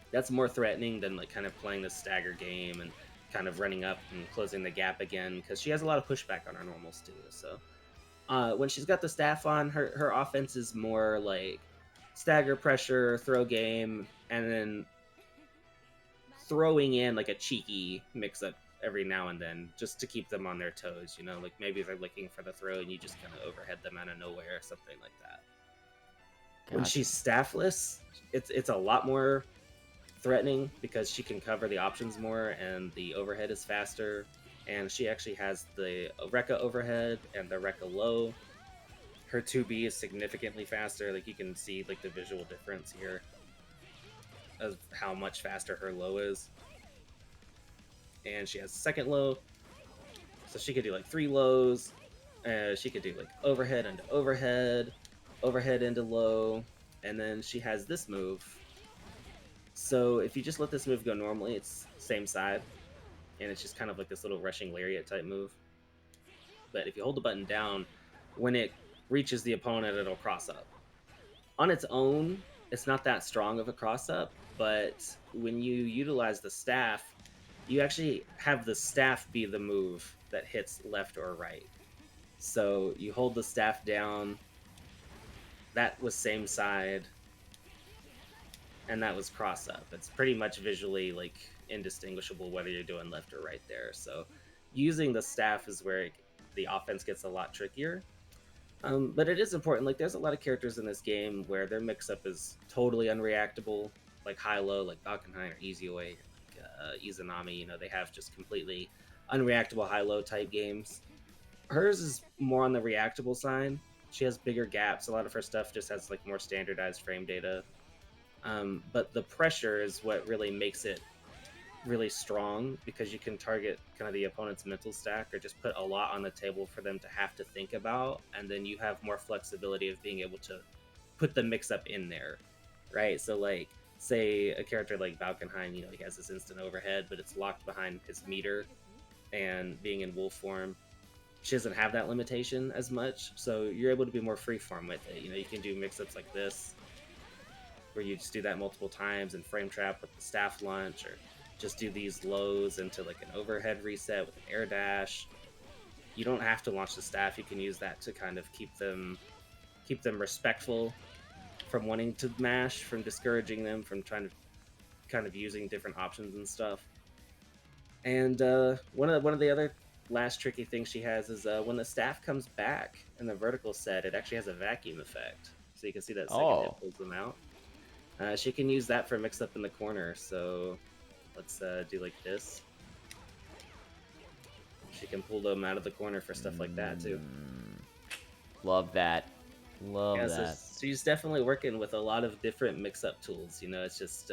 That's more threatening than like kind of playing the stagger game and kind of running up and closing the gap again, because she has a lot of pushback on her normals too. So when she's got the staff on, her offense is more like stagger pressure, throw game, and then throwing in like a cheeky mix up every now and then just to keep them on their toes, you know, like maybe they're looking for the throw and you just kind of overhead them out of nowhere or something like that. Gotcha. When she's staffless, it's a lot more threatening because she can cover the options more and the overhead is faster, and she actually has the Rekka overhead and the Rekka low. Her 2B is significantly faster. Like you can see like the visual difference here of how much faster her low is. And she has second low, so she could do like 3 lows. She could do like overhead into overhead, overhead into low, and then she has this move. So if you just let this move go normally, it's same side, and it's just kind of like this little rushing lariat type move. But if you hold the button down, when it reaches the opponent, it'll cross up. On its own, it's not that strong of a cross up, but when you utilize the staff, you actually have the staff be the move that hits left or right. So you hold the staff down, that was same side, and that was cross up. It's pretty much visually like indistinguishable whether you're doing left or right there. So using the staff is where the offense gets a lot trickier. But it is important. Like there's a lot of characters in this game where their mix-up is totally unreactable, like high-low, like Valkenheim or Easyway, like Izanami. You know, they have just completely unreactable high-low type games. Hers is more on the reactable side. She has bigger gaps. A lot of her stuff just has like more standardized frame data. But the pressure is what really makes it really strong, because you can target kind of the opponent's mental stack or just put a lot on the table for them to have to think about, and then you have more flexibility of being able to put the mix up in there, right? So like say a character like Valkenheim, he has this instant overhead, but it's locked behind his meter, and being in wolf form, she doesn't have that limitation as much, so you're able to be more freeform with it. You can do mix-ups like this, where you just do that multiple times and frame trap with the staff launch, or just do these lows into like an overhead reset with an air dash. You don't have to launch the staff. You can use that to kind of keep them respectful from wanting to mash, from discouraging them from trying to kind of using different options and stuff. And one of the other last tricky things she has is when the staff comes back in the vertical set, it actually has a vacuum effect. So you can see that second hit pulls them out. She can use that for mix up in the corner. So let's do like this. She can pull them out of the corner for stuff like that too. Love that. Love that. So she's definitely working with a lot of different mix-up tools. It's just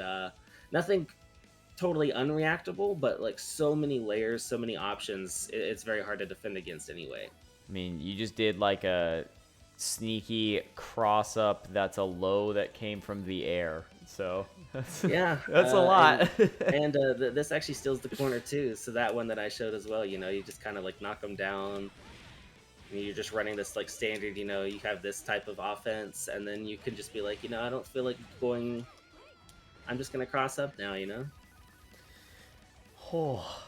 nothing totally unreactable, but like so many layers, so many options, it's very hard to defend against anyway. I mean, you just did like a sneaky cross-up that's a low that came from the air. So that's a lot. And this actually steals the corner too. So that one that I showed as well, you just kind of like knock them down. You're just running this like standard, you have this type of offense, and then you can just be like, I don't feel like going, I'm just going to cross up now, Oh.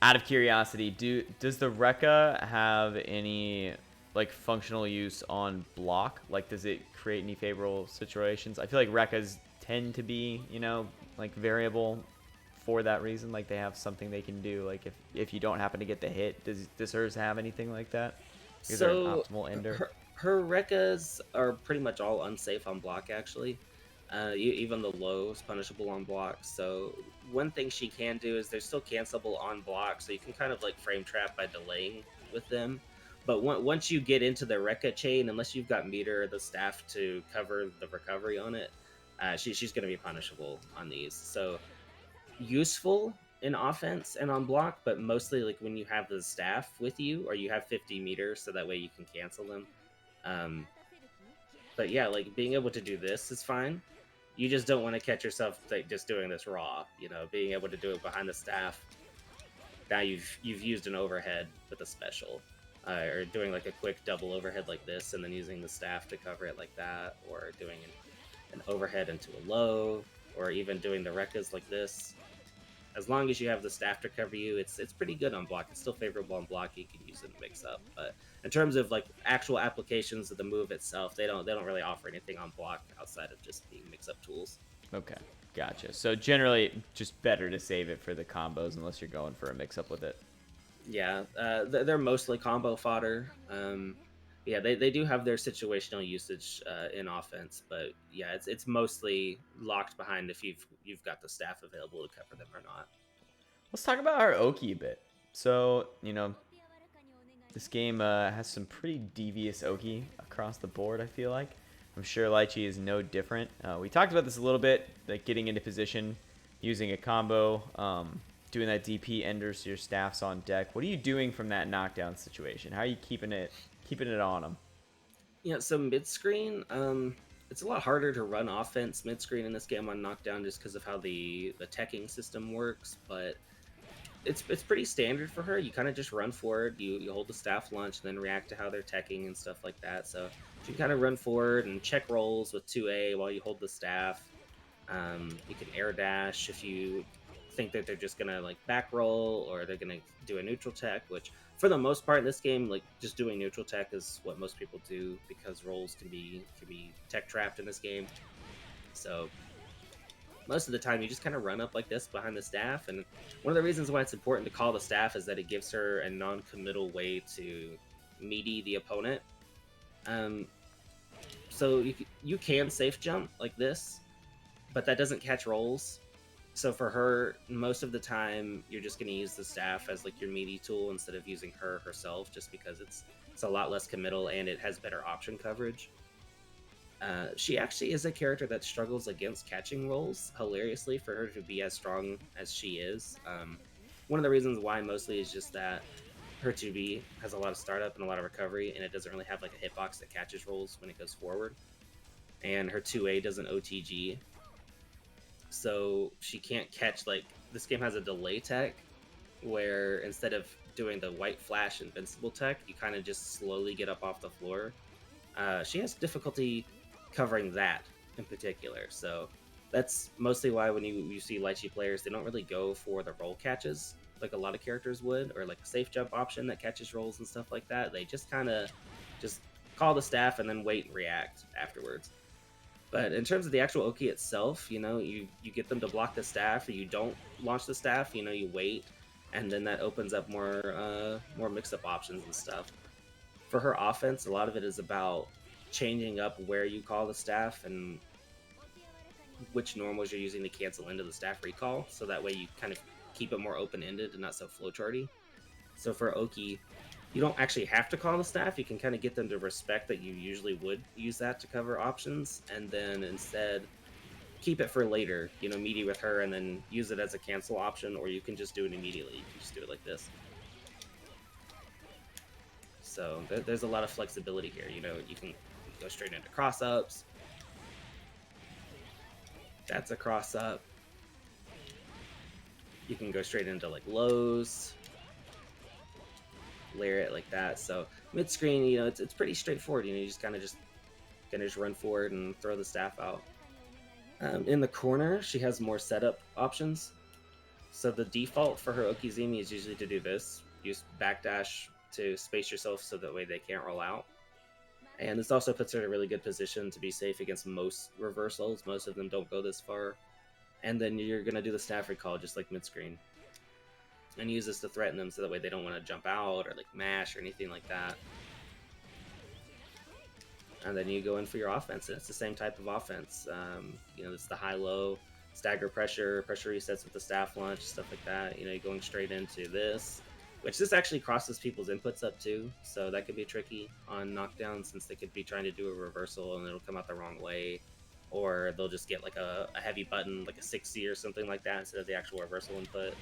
Out of curiosity, does the Rekka have any like functional use on block? Like, does it create any favorable situations? I feel like Rekkas tend to be, like variable for that reason. Like they have something they can do. Like if you don't happen to get the hit, does hers have anything like that? Is there an optimal ender? Her Rekkas are pretty much all unsafe on block, actually. Even the low is punishable on block. So one thing she can do is they're still cancelable on block, so you can kind of like frame trap by delaying with them. But once you get into the Rekka chain, unless you've got meter or the staff to cover the recovery on it, she's going to be punishable on these. So useful in offense and on block, but mostly like when you have the staff with you, or you have 50 meters, so that way you can cancel them. But yeah, like being able to do this is fine. You just don't want to catch yourself like just doing this raw. Being able to do it behind the staff. Now you've used an overhead with a special, or doing like a quick double overhead like this, and then using the staff to cover it like that, or doing an overhead into a low, or even doing the Rekkas like this. As long as you have the staff to cover you, it's pretty good on block. It's still favorable on block. You can use it in mix up, but in terms of like actual applications of the move itself, they don't really offer anything on block outside of just being mix up tools. Okay, gotcha. So generally, just better to save it for the combos unless you're going for a mix up with it. Yeah, they're mostly combo fodder. Yeah, they do have their situational usage in offense, but yeah, it's mostly locked behind if you've got the staff available to cover them or not. Let's talk about our Oki a bit. So, this game has some pretty devious Oki across the board, I feel like. I'm sure Litchi is no different. We talked about this a little bit, like getting into position, using a combo, doing that DP ender so your staff's on deck. What are you doing from that knockdown situation? How are you keeping it on them? Yeah, so mid-screen, it's a lot harder to run offense mid-screen in this game on knockdown just because of how the teching system works, but it's pretty standard for her. You kind of just run forward, you hold the staff launch, and then react to how they're teching and stuff like that. So you kind of run forward and check rolls with 2A while you hold the staff. You can air dash if you think that they're just gonna like back roll, or they're gonna do a neutral tech, which for the most part in this game, like just doing neutral tech is what most people do, because rolls can be tech trapped in this game. So most of the time you just kind of run up like this behind the staff, and one of the reasons why it's important to call the staff is that it gives her a non-committal way to meaty the opponent. So you can safe jump like this, but that doesn't catch rolls. So for her, most of the time, you're just going to use the staff as like your meaty tool instead of using her herself, just because it's a lot less committal and it has better option coverage. She actually is a character that struggles against catching rolls, hilariously, for her to be as strong as she is. One of the reasons why mostly is just that her 2B has a lot of startup and a lot of recovery, and it doesn't really have like a hitbox that catches rolls when it goes forward. And her 2A doesn't OTG, so she can't catch, like, this game has a delay tech where instead of doing the white flash invincible tech, you kind of just slowly get up off the floor. She has difficulty covering that in particular, so that's mostly why when you see Litchi players, they don't really go for the roll catches like a lot of characters would, or like a safe jump option that catches rolls and stuff like that. They just kind of just call the staff and then wait and react afterwards. But in terms of the actual Oki itself, you get them to block the staff, or you don't launch the staff. You wait, and then that opens up more mix-up options and stuff. For her offense, a lot of it is about changing up where you call the staff and which normals you're using to cancel into the staff recall, so that way you kind of keep it more open-ended and not so flowcharty. So for Oki, you don't actually have to call the staff. You can kind of get them to respect that you usually would use that to cover options, and then instead keep it for later, meaty with her, and then use it as a cancel option, or you can just do it immediately. You can just do it like this. So there's a lot of flexibility here. You can go straight into cross-ups. That's a cross-up. You can go straight into like lows. Layer it like that. So mid-screen, it's pretty straightforward. You just kind of just run forward and throw the staff out. In the corner, she has more setup options. So the default for her Okizeme is usually to do this. Use backdash to space yourself so that way they can't roll out. And this also puts her in a really good position to be safe against most reversals. Most of them don't go this far. And then you're going to do the staff recall just like mid-screen. And use this to threaten them so that way they don't want to jump out or like mash or anything like that. And then you go in for your offense, and it's the same type of offense. It's the high-low, stagger pressure resets with the staff launch, stuff like that. You're going straight into this, which this actually crosses people's inputs up too, so that could be tricky on knockdown, since they could be trying to do a reversal and it'll come out the wrong way, or they'll just get like a heavy button, like a 6C or something like that, instead of the actual reversal input.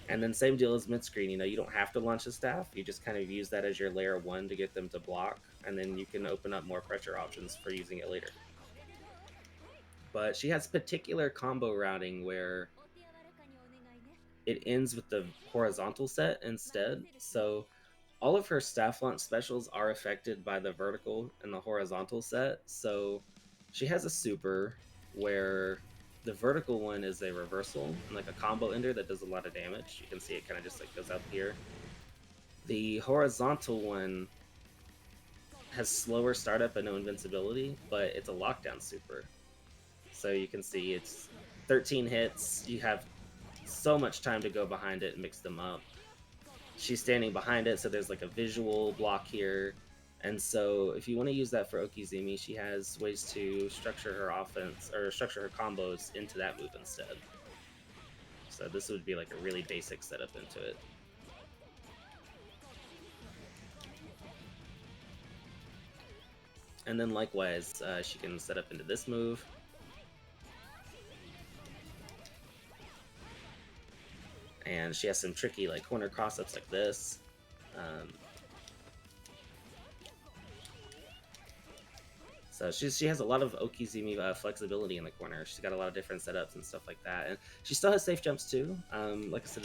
And then same deal as mid-screen, you don't have to launch the staff, you just kind of use that as your layer 1 to get them to block, and then you can open up more pressure options for using it later. But she has particular combo routing where it ends with the horizontal set instead, so all of her staff launch specials are affected by the vertical and the horizontal set. So she has a super where the vertical one is a reversal and like a combo ender that does a lot of damage. You can see it kind of just like goes up here. The horizontal one has slower startup and no invincibility, but it's a lockdown super. So you can see it's 13 hits. You have so much time to go behind it and mix them up. She's standing behind it, so there's like a visual block here. And so if you want to use that for Okizeme, she has ways to structure her offense, or structure her combos into that move instead. So this would be like a really basic setup into it. And then likewise, she can set up into this move. And she has some tricky like corner cross-ups like this. So she has a lot of Okizeme flexibility in the corner. She's got a lot of different setups and stuff like that. And she still has safe jumps too. Like I said,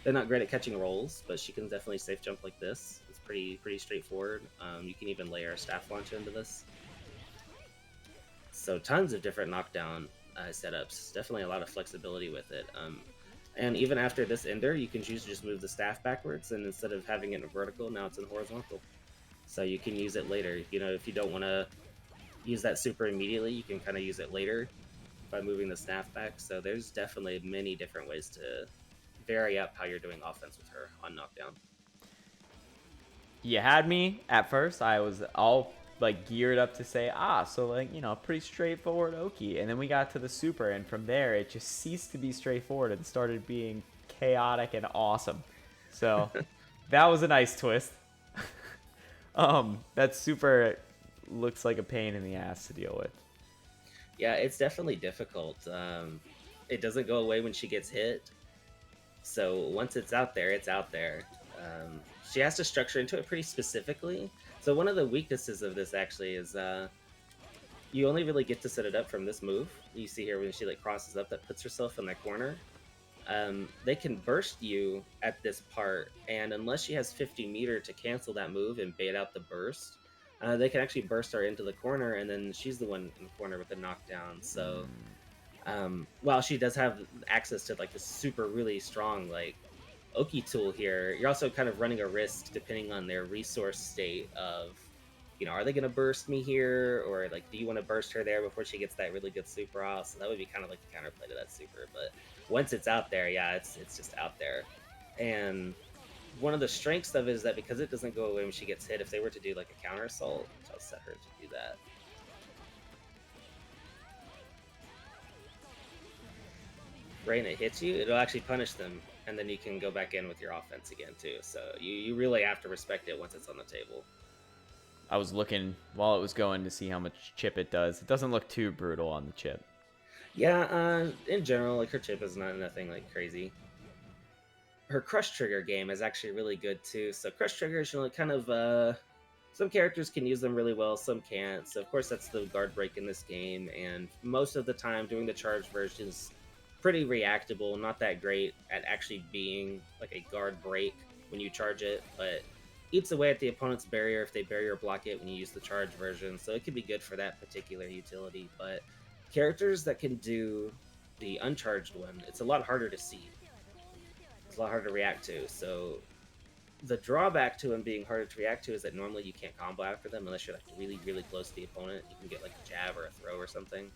they're not great at catching rolls, but she can definitely safe jump like this. It's pretty straightforward. You can even layer a staff launch into this. So tons of different knockdown setups. Definitely a lot of flexibility with it. And even after this ender, you can choose to just move the staff backwards, and instead of having it in vertical, now it's in horizontal. So you can use it later. If you don't want to use that super immediately, you can kind of use it later by moving the staff back. So there's definitely many different ways to vary up how you're doing offense with her on knockdown. You had me at first. I was all like geared up to say, so like, you know, pretty straightforward Oki. And then we got to the super, and from there it just ceased to be straightforward and started being chaotic and awesome. So that was a nice twist. That super looks like a pain in the ass to deal with. Yeah, it's definitely difficult. It doesn't go away when she gets hit. So once it's out there, it's out there. She has to structure into it pretty specifically. So one of the weaknesses of this actually is you only really get to set it up from this move. You see here when she like crosses up, that puts herself in that corner. They can burst you at this part, and unless she has 50 meter to cancel that move and bait out the burst, they can actually burst her into the corner, and then she's the one in the corner with the knockdown. So while she does have access to like this super really strong like Oki tool here, you're also kind of running a risk depending on their resource state of, you know, are they going to burst me here, or like do you want to burst her there before she gets that really good super off? So that would be kind of like the counterplay to that super. But once it's out there, yeah, it's just out there. And one of the strengths of it is that because it doesn't go away when she gets hit, if they were to do like a counter assault, I'll set her to do that. Right, and it hits you, it'll actually punish them, and then you can go back in with your offense again too. So you really have to respect it once it's on the table. I was looking while it was going to see how much chip it does. It doesn't look too brutal on the chip. Yeah, in general, like her chip is nothing like crazy. Her crush trigger game is actually really good too. So crush triggers, you know, kind of some characters can use them really well, some can't. So of course that's the guard break in this game, and most of the time doing the charge version is pretty reactable, not that great at actually being like a guard break when you charge it, but eats away at the opponent's barrier if they barrier block it when you use the charge version, so it could be good for that particular utility. But characters that can do the uncharged one, it's a lot harder to see. It's a lot harder to react to, so the drawback to them being harder to react to is that normally you can't combo after them unless you're like really, really close to the opponent. You can get like a jab or a throw or something.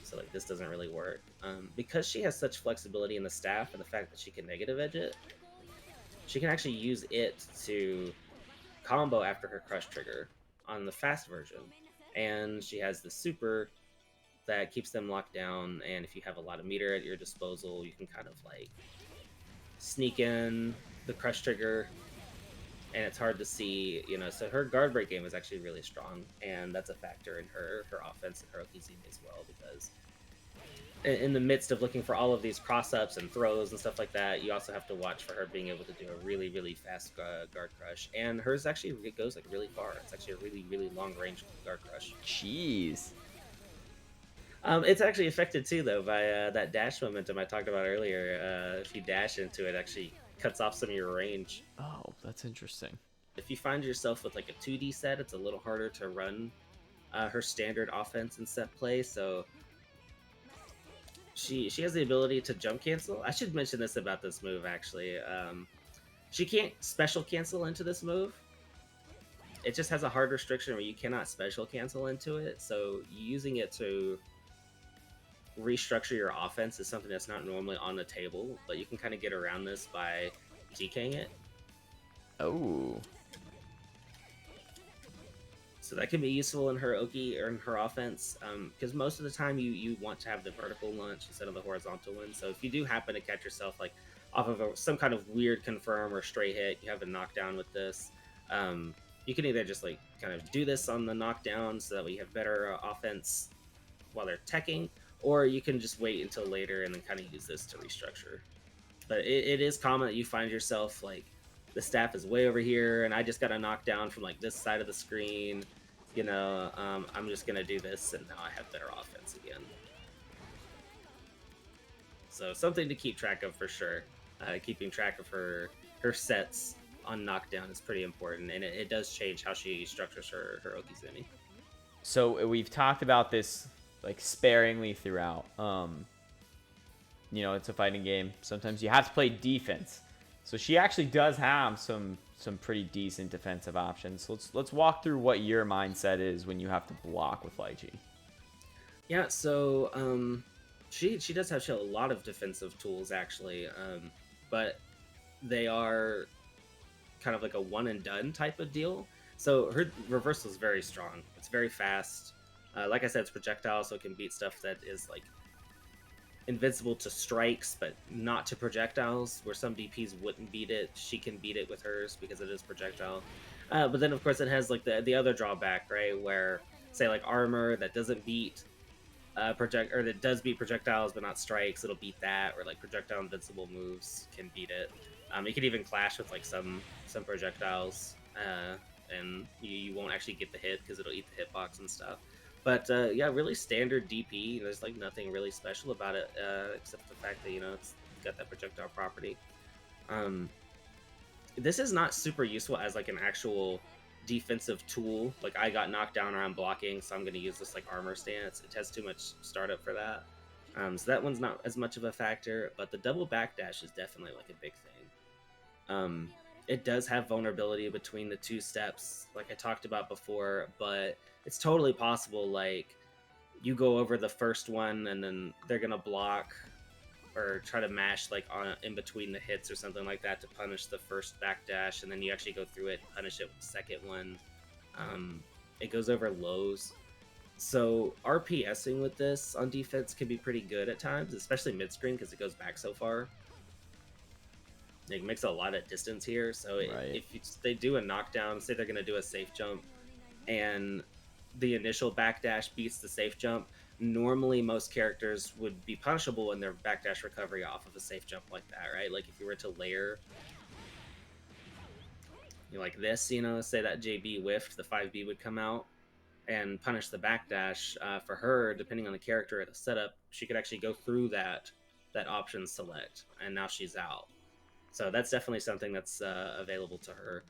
So like this doesn't really work. Because she has such flexibility in the staff and the fact that she can negative edge it, she can actually use it to combo after her crush trigger on the fast version. And she has the super that keeps them locked down, and if you have a lot of meter at your disposal, you can kind of like sneak in the crush trigger, and it's hard to see, you know. So her guard break game is actually really strong, and that's a factor in her offense and her Okizeme as well, because in the midst of looking for all of these cross-ups and throws and stuff like that, you also have to watch for her being able to do a really, really fast guard crush. And hers actually it goes like really far. It's actually a really, really long range guard crush. Jeez. It's actually affected too, though, by that dash momentum I talked about earlier. If you dash into it, actually cuts off some of your range. Oh, that's interesting. If you find yourself with like a 2D set, it's a little harder to run her standard offense in set play. So she has the ability to jump cancel. I should mention this about this move, actually. She can't special cancel into this move. It just has a hard restriction where you cannot special cancel into it. So using it to restructure your offense is something that's not normally on the table, but you can kind of get around this by DKing it. Oh. So that can be useful in her Oki or in her offense, because most of the time you want to have the vertical launch instead of the horizontal one. So if you do happen to catch yourself like off of some kind of weird confirm or stray hit, you have a knockdown with this. You can either just like kind of do this on the knockdown so that we have better offense while they're teching, or you can just wait until later and then kind of use this to restructure. But it is common that you find yourself like the staff is way over here and I just got a knockdown from like this side of the screen. You know, I'm just gonna do this and now I have better offense again. So something to keep track of for sure. Keeping track of her sets on knockdown is pretty important, and it does change how she structures her Okizeme. So we've talked about this like sparingly throughout. You know, it's a fighting game. Sometimes you have to play defense. So she actually does have some pretty decent defensive options. So let's walk through what your mindset is when you have to block with Litchi. Yeah, so she does have a lot of defensive tools actually, but they are kind of like a one and done type of deal. So her reversal is very strong. It's very fast. Like I said, it's projectile, so it can beat stuff that is like invincible to strikes, but not to projectiles. Where some DPs wouldn't beat it, she can beat it with hers because it is projectile. But then, of course, it has like the other drawback, right? Where say like armor that doesn't beat or that does beat projectiles but not strikes, it'll beat that. Or like projectile invincible moves can beat it. It can even clash with like some projectiles, and you won't actually get the hit because it'll eat the hitbox and stuff. But yeah, really standard DP. There's like nothing really special about it, except the fact that it's got that projectile property. This is not super useful as like an actual defensive tool. Like I got knocked down or I'm blocking, so I'm going to use this like armor stance. It has too much startup for that. So that one's not as much of a factor, but the double backdash is definitely like a big thing. It does have vulnerability between the two steps, like I talked about before, but it's totally possible, like, you go over the first one and then they're going to block or try to mash like on in between the hits or something like that to punish the first backdash, and then you actually go through it and punish it with the second one. It goes over lows. So RPSing with this on defense can be pretty good at times, especially mid-screen because it goes back so far. It makes a lot of distance here, so if they do a knockdown, say they're going to do a safe jump, and the initial backdash beats the safe jump, normally most characters would be punishable in their backdash recovery off of a safe jump like that, right? Like if you were to layer like this, say that JB whiffed, the 5B would come out and punish the backdash. For her, depending on the character or the setup, she could actually go through that option select, and now she's out. So that's definitely something that's available to her.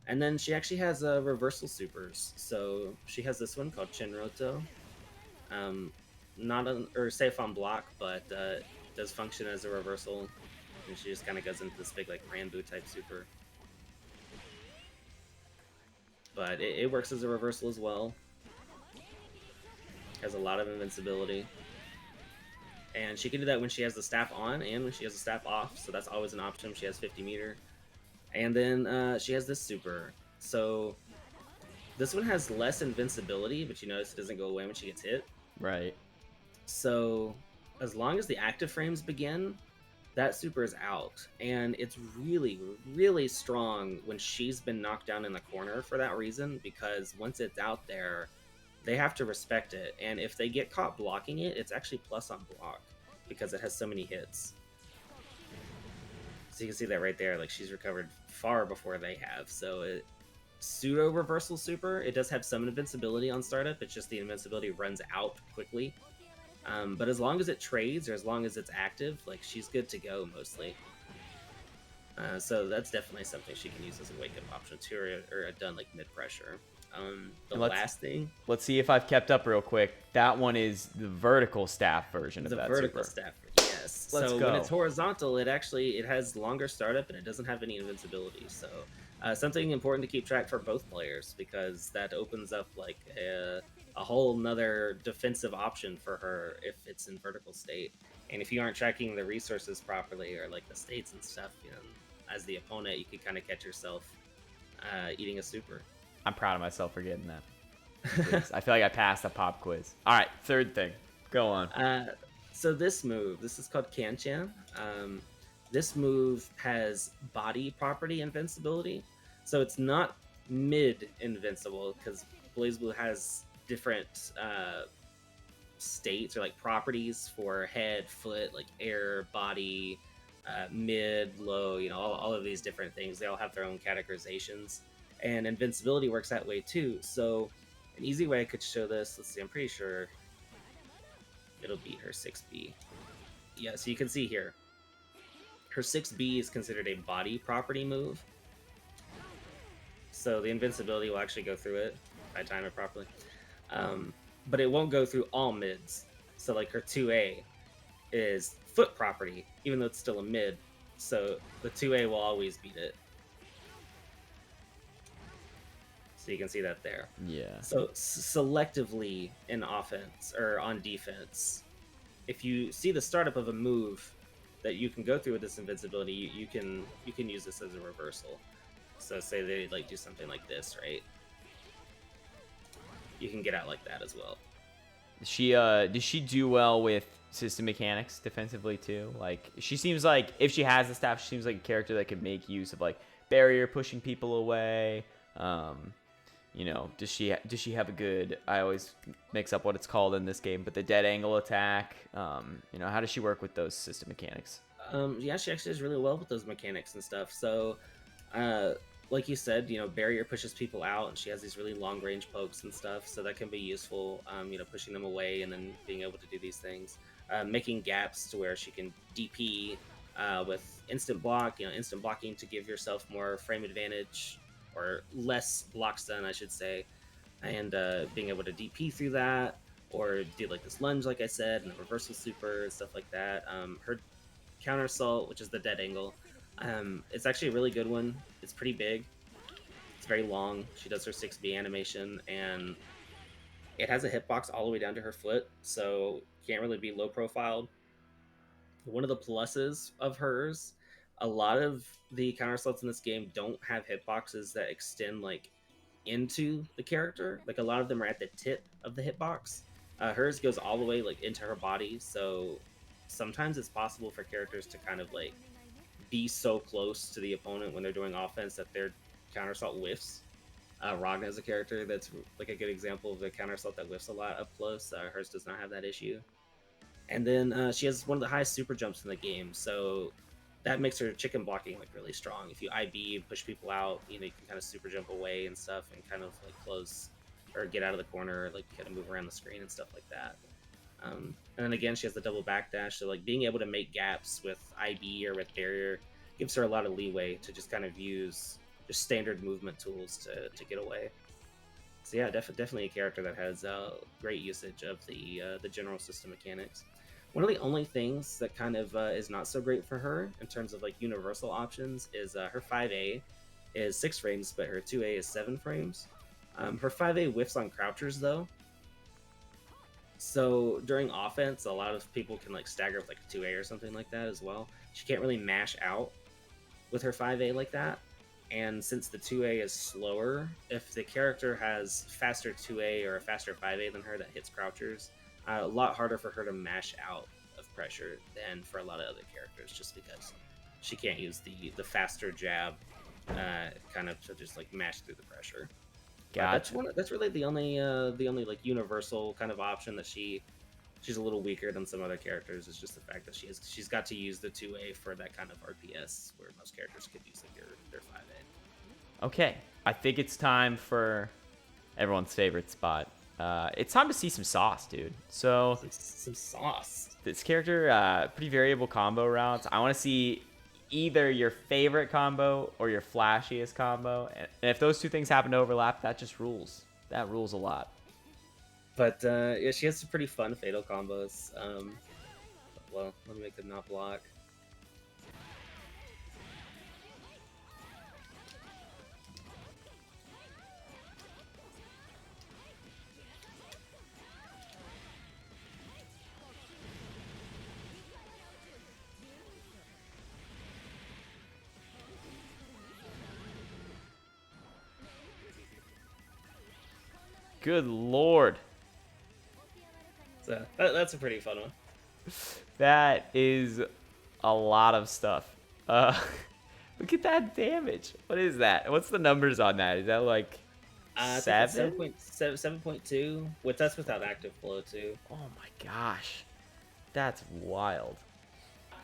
And then she actually has reversal supers. So she has this one called Chinroto. Not or safe on block, but does function as a reversal. And she just kind of goes into this big like Ranbu type super. But it works as a reversal as well. Has a lot of invincibility. And she can do that when she has the staff on and when she has the staff off. So that's always an option. She has 50 meter. And then she has this super. So this one has less invincibility, but you notice it doesn't go away when she gets hit. Right. So as long as the active frames begin, that super is out. And it's really, really strong when she's been knocked down in the corner for that reason, because once it's out there, they have to respect it. And if they get caught blocking it, it's actually plus on block because it has so many hits. So you can see that right there, like she's recovered far before they have. So it pseudo reversal super, it does have some invincibility on startup. It's just the invincibility runs out quickly. But as long as it trades or as long as it's active, like she's good to go mostly. So that's definitely something she can use as a wake-up option too, or done like mid-pressure. The last thing. Let's see if I've kept up real quick. That one is the vertical staff version of that super. The vertical staff, yes. Let's go. When it's horizontal, it has longer startup and it doesn't have any invincibility. So something important to keep track for both players, because that opens up like a whole nother defensive option for her if it's in vertical state. And if you aren't tracking the resources properly or like the states and stuff, as the opponent, you could kind of catch yourself eating a super. I'm proud of myself for getting that. I feel like I passed a pop quiz. All right, third thing. Go on. So this move, this is called Kanchan. This move has body property invincibility. So it's not mid invincible, because BlazBlue has different states or like properties for head, foot, like air, body, mid, low, all of these different things. They all have their own categorizations. And invincibility works that way too. So an easy way I could show this, let's see, I'm pretty sure it'll beat her 6B. Yeah, so you can see here, her 6B is considered a body property move. So the invincibility will actually go through it if I time it properly. But it won't go through all mids. So like her 2A is foot property, even though it's still a mid. So the 2A will always beat it. So you can see that there. Yeah. So selectively in offense or on defense, if you see the startup of a move that you can go through with this invincibility, you can use this as a reversal. So say they like do something like this, right? you can get out like that as well. Does she do well with system mechanics defensively too? Like, she seems like, if she has the staff, she seems like a character that could make use of like barrier pushing people away. Does she have a good, I always mix up what it's called in this game, but the dead angle attack? How does she work with those system mechanics? Yeah, she actually does really well with those mechanics and stuff. So, like you said, barrier pushes people out, and she has these really long range pokes and stuff, so that can be useful. Pushing them away and then being able to do these things, making gaps to where she can DP with instant block. Instant blocking to give yourself more frame advantage or less block stun, I should say, and being able to DP through that or do like this lunge, like I said, and the reversal super and stuff like that. Her counter assault, which is the dead angle. It's actually a really good one. It's pretty big. It's very long. She does her 6B animation, and it has a hitbox all the way down to her foot, so can't really be low profiled. One of the pluses of hers, a lot of the counter assaults in this game don't have hitboxes that extend like into the character. Like a lot of them are at the tip of the hitbox. Hers goes all the way like into her body, so sometimes it's possible for characters to kind of like be so close to the opponent when they're doing offense that their counter assault whiffs. Ragna is a character that's like a good example of the counter assault that whiffs a lot up close. Hers does not have that issue. And then she has one of the highest super jumps in the game, so that makes her chicken blocking like really strong. If you IB and push people out, you can kind of super jump away and stuff, and kind of like close or get out of the corner, or, like kind of move around the screen and stuff like that. And then again, she has the double backdash, so like being able to make gaps with IB or with barrier gives her a lot of leeway to just kind of use just standard movement tools to get away. So yeah, definitely a character that has great usage of the general system mechanics. One of the only things that kind of is not so great for her in terms of like universal options is her 5A is 6 frames, but her 2A is 7 frames. Her 5A whiffs on crouchers though. So during offense, a lot of people can like stagger with like a 2A or something like that as well. She can't really mash out with her 5A like that. And since the 2A is slower, if the character has faster 2A or a faster 5A than her that hits crouchers, a lot harder for her to mash out of pressure than for a lot of other characters, just because she can't use the faster jab kind of to just like mash through the pressure. Gotcha. That's really the only like universal kind of option that she's a little weaker than some other characters. Is just the fact that she's got to use the 2A for that kind of RPS where most characters could use like their 5A. Okay, I think it's time for everyone's favorite spot. It's time to see some sauce, dude. So some sauce. This character, pretty variable combo routes. I want to see either your favorite combo or your flashiest combo, and if those two things happen to overlap, that just rules. That rules a lot. But yeah, she has some pretty fun fatal combos. Well, let me make them not block. Good lord. So that's a pretty fun one. That is a lot of stuff. Look at that damage. What is that? What's the numbers on that? Is that like 7? 7.2. That's without active flow too. Oh my gosh. That's wild.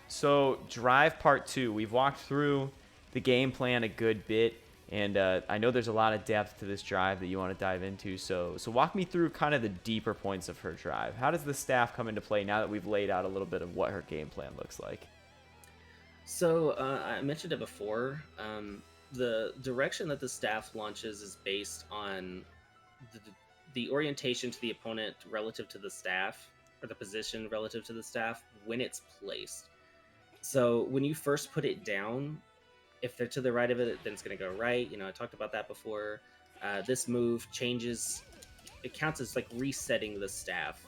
So Drive Part 2. We've walked through the game plan a good bit. And I know there's a lot of depth to this drive that you want to dive into. So walk me through kind of the deeper points of her drive. How does the staff come into play now that we've laid out a little bit of what her game plan looks like? So I mentioned it before. The direction that the staff launches is based on the orientation to the opponent relative to the staff, or the position relative to the staff when it's placed. So when you first put it down, if they're to the right of it, then it's going to go right. I talked about that before. This move changes. It counts as like resetting the staff.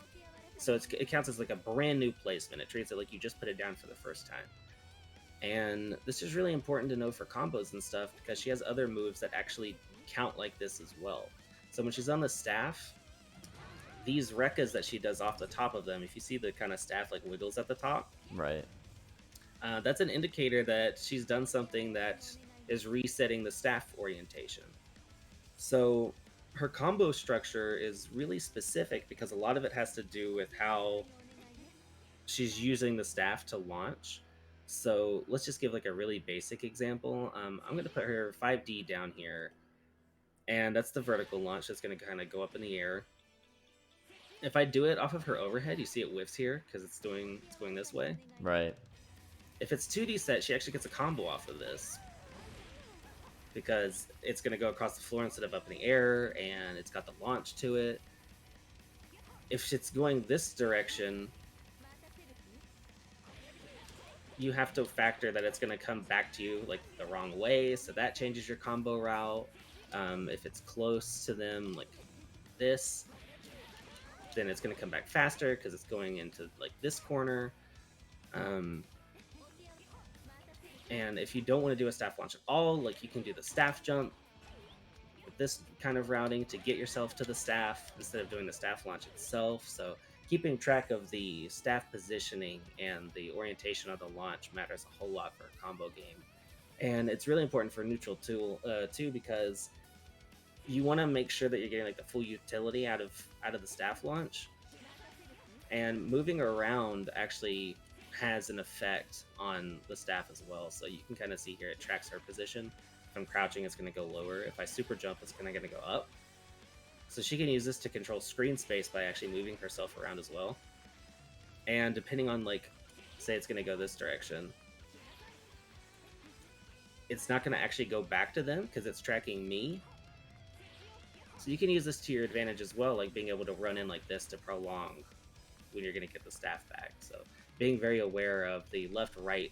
So it counts as like a brand new placement. It treats it like you just put it down for the first time. And this is really important to know for combos and stuff because she has other moves that actually count like this as well. So when she's on the staff, these rekkas that she does off the top of them, if you see the kind of staff like wiggles at the top, Right. That's an indicator that she's done something that is resetting the staff orientation. So her combo structure is really specific because a lot of it has to do with how she's using the staff to launch. So let's just give like a really basic example. I'm going to put her 5D down here, and that's the vertical launch that's going to kind of go up in the air. If I do it off of her overhead, you see it whiffs here because it's going this way. Right. If it's 2D set, she actually gets a combo off of this because it's going to go across the floor instead of up in the air, and it's got the launch to it. If it's going this direction, you have to factor that it's going to come back to you like the wrong way, so that changes your combo route. If it's close to them like this, then it's going to come back faster because it's going into like this corner. And if you don't want to do a staff launch at all, like you can do the staff jump with this kind of routing to get yourself to the staff instead of doing the staff launch itself. So keeping track of the staff positioning and the orientation of the launch matters a whole lot for a combo game. And it's really important for neutral too, because you want to make sure that you're getting like the full utility out of the staff launch. And moving around actually has an effect on the staff as well. So you can kind of see here it tracks her position. If I'm crouching, it's going to go lower. If I super jump, it's going to go up. So she can use this to control screen space by actually moving herself around as well. And depending on, like, say it's going to go this direction, it's not going to actually go back to them because it's tracking me. So you can use this to your advantage as well, like being able to run in like this to prolong when you're going to get the staff back. So being very aware of the left-right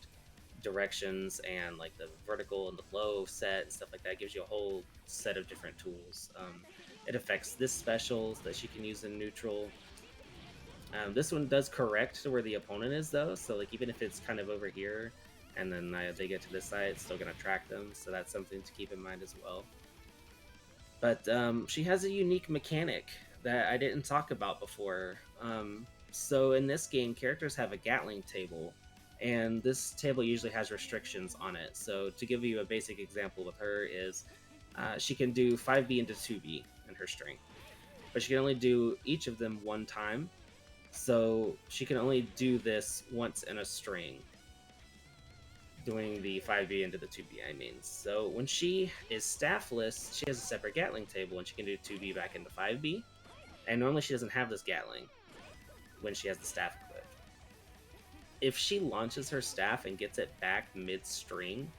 directions and like the vertical and the low set and stuff like that gives you a whole set of different tools. It affects this specials that she can use in neutral. This one does correct to where the opponent is though, so like even if it's kind of over here and then they get to this side, it's still going to track them, so that's something to keep in mind as well. But she has a unique mechanic that I didn't talk about before. So in this game, characters have a Gatling table, and this table usually has restrictions on it. So to give you a basic example with her is she can do 5B into 2B in her string, but she can only do each of them one time. So she can only do this once in a string, doing the 5B into the 2B, I mean. So when she is staffless, she has a separate Gatling table, and she can do 2B back into 5B. And normally she doesn't have this Gatling when she has the staff equipped. If she launches her staff and gets it back mid-string,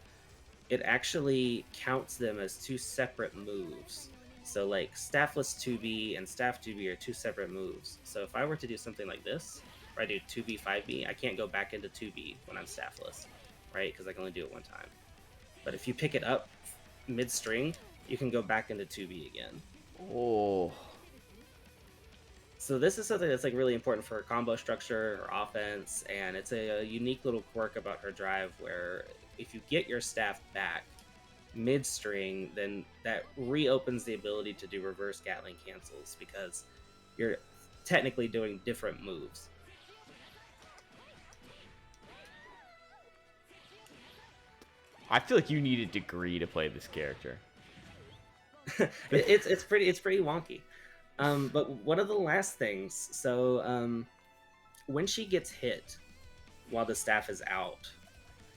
it actually counts them as two separate moves. So like staffless 2B and staff 2B are two separate moves. So if I were to do something like this, where I do 2B, 5B, I can't go back into 2B when I'm staffless, right? Because I can only do it one time. But if you pick it up mid-string, you can go back into 2B again. Oh. So this is something that's like really important for her combo structure, her offense, and it's a unique little quirk about her drive where if you get your staff back mid-string, then that reopens the ability to do reverse Gatling cancels because you're technically doing different moves. I feel like you need a degree to play this character. it's pretty wonky. But one of the last things, so when she gets hit while the staff is out,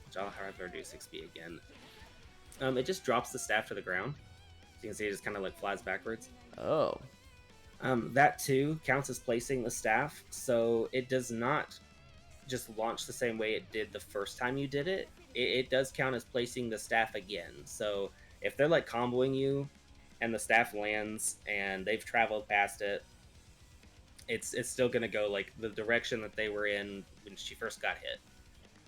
which I'll have her do 6B again, it just drops the staff to the ground. So you can see it just kind of like flies backwards. Oh. That too counts as placing the staff, so it does not just launch the same way it did the first time you did it. It does count as placing the staff again. So if they're like comboing you and the staff lands and they've traveled past it, it's still going to go like the direction that they were in when she first got hit.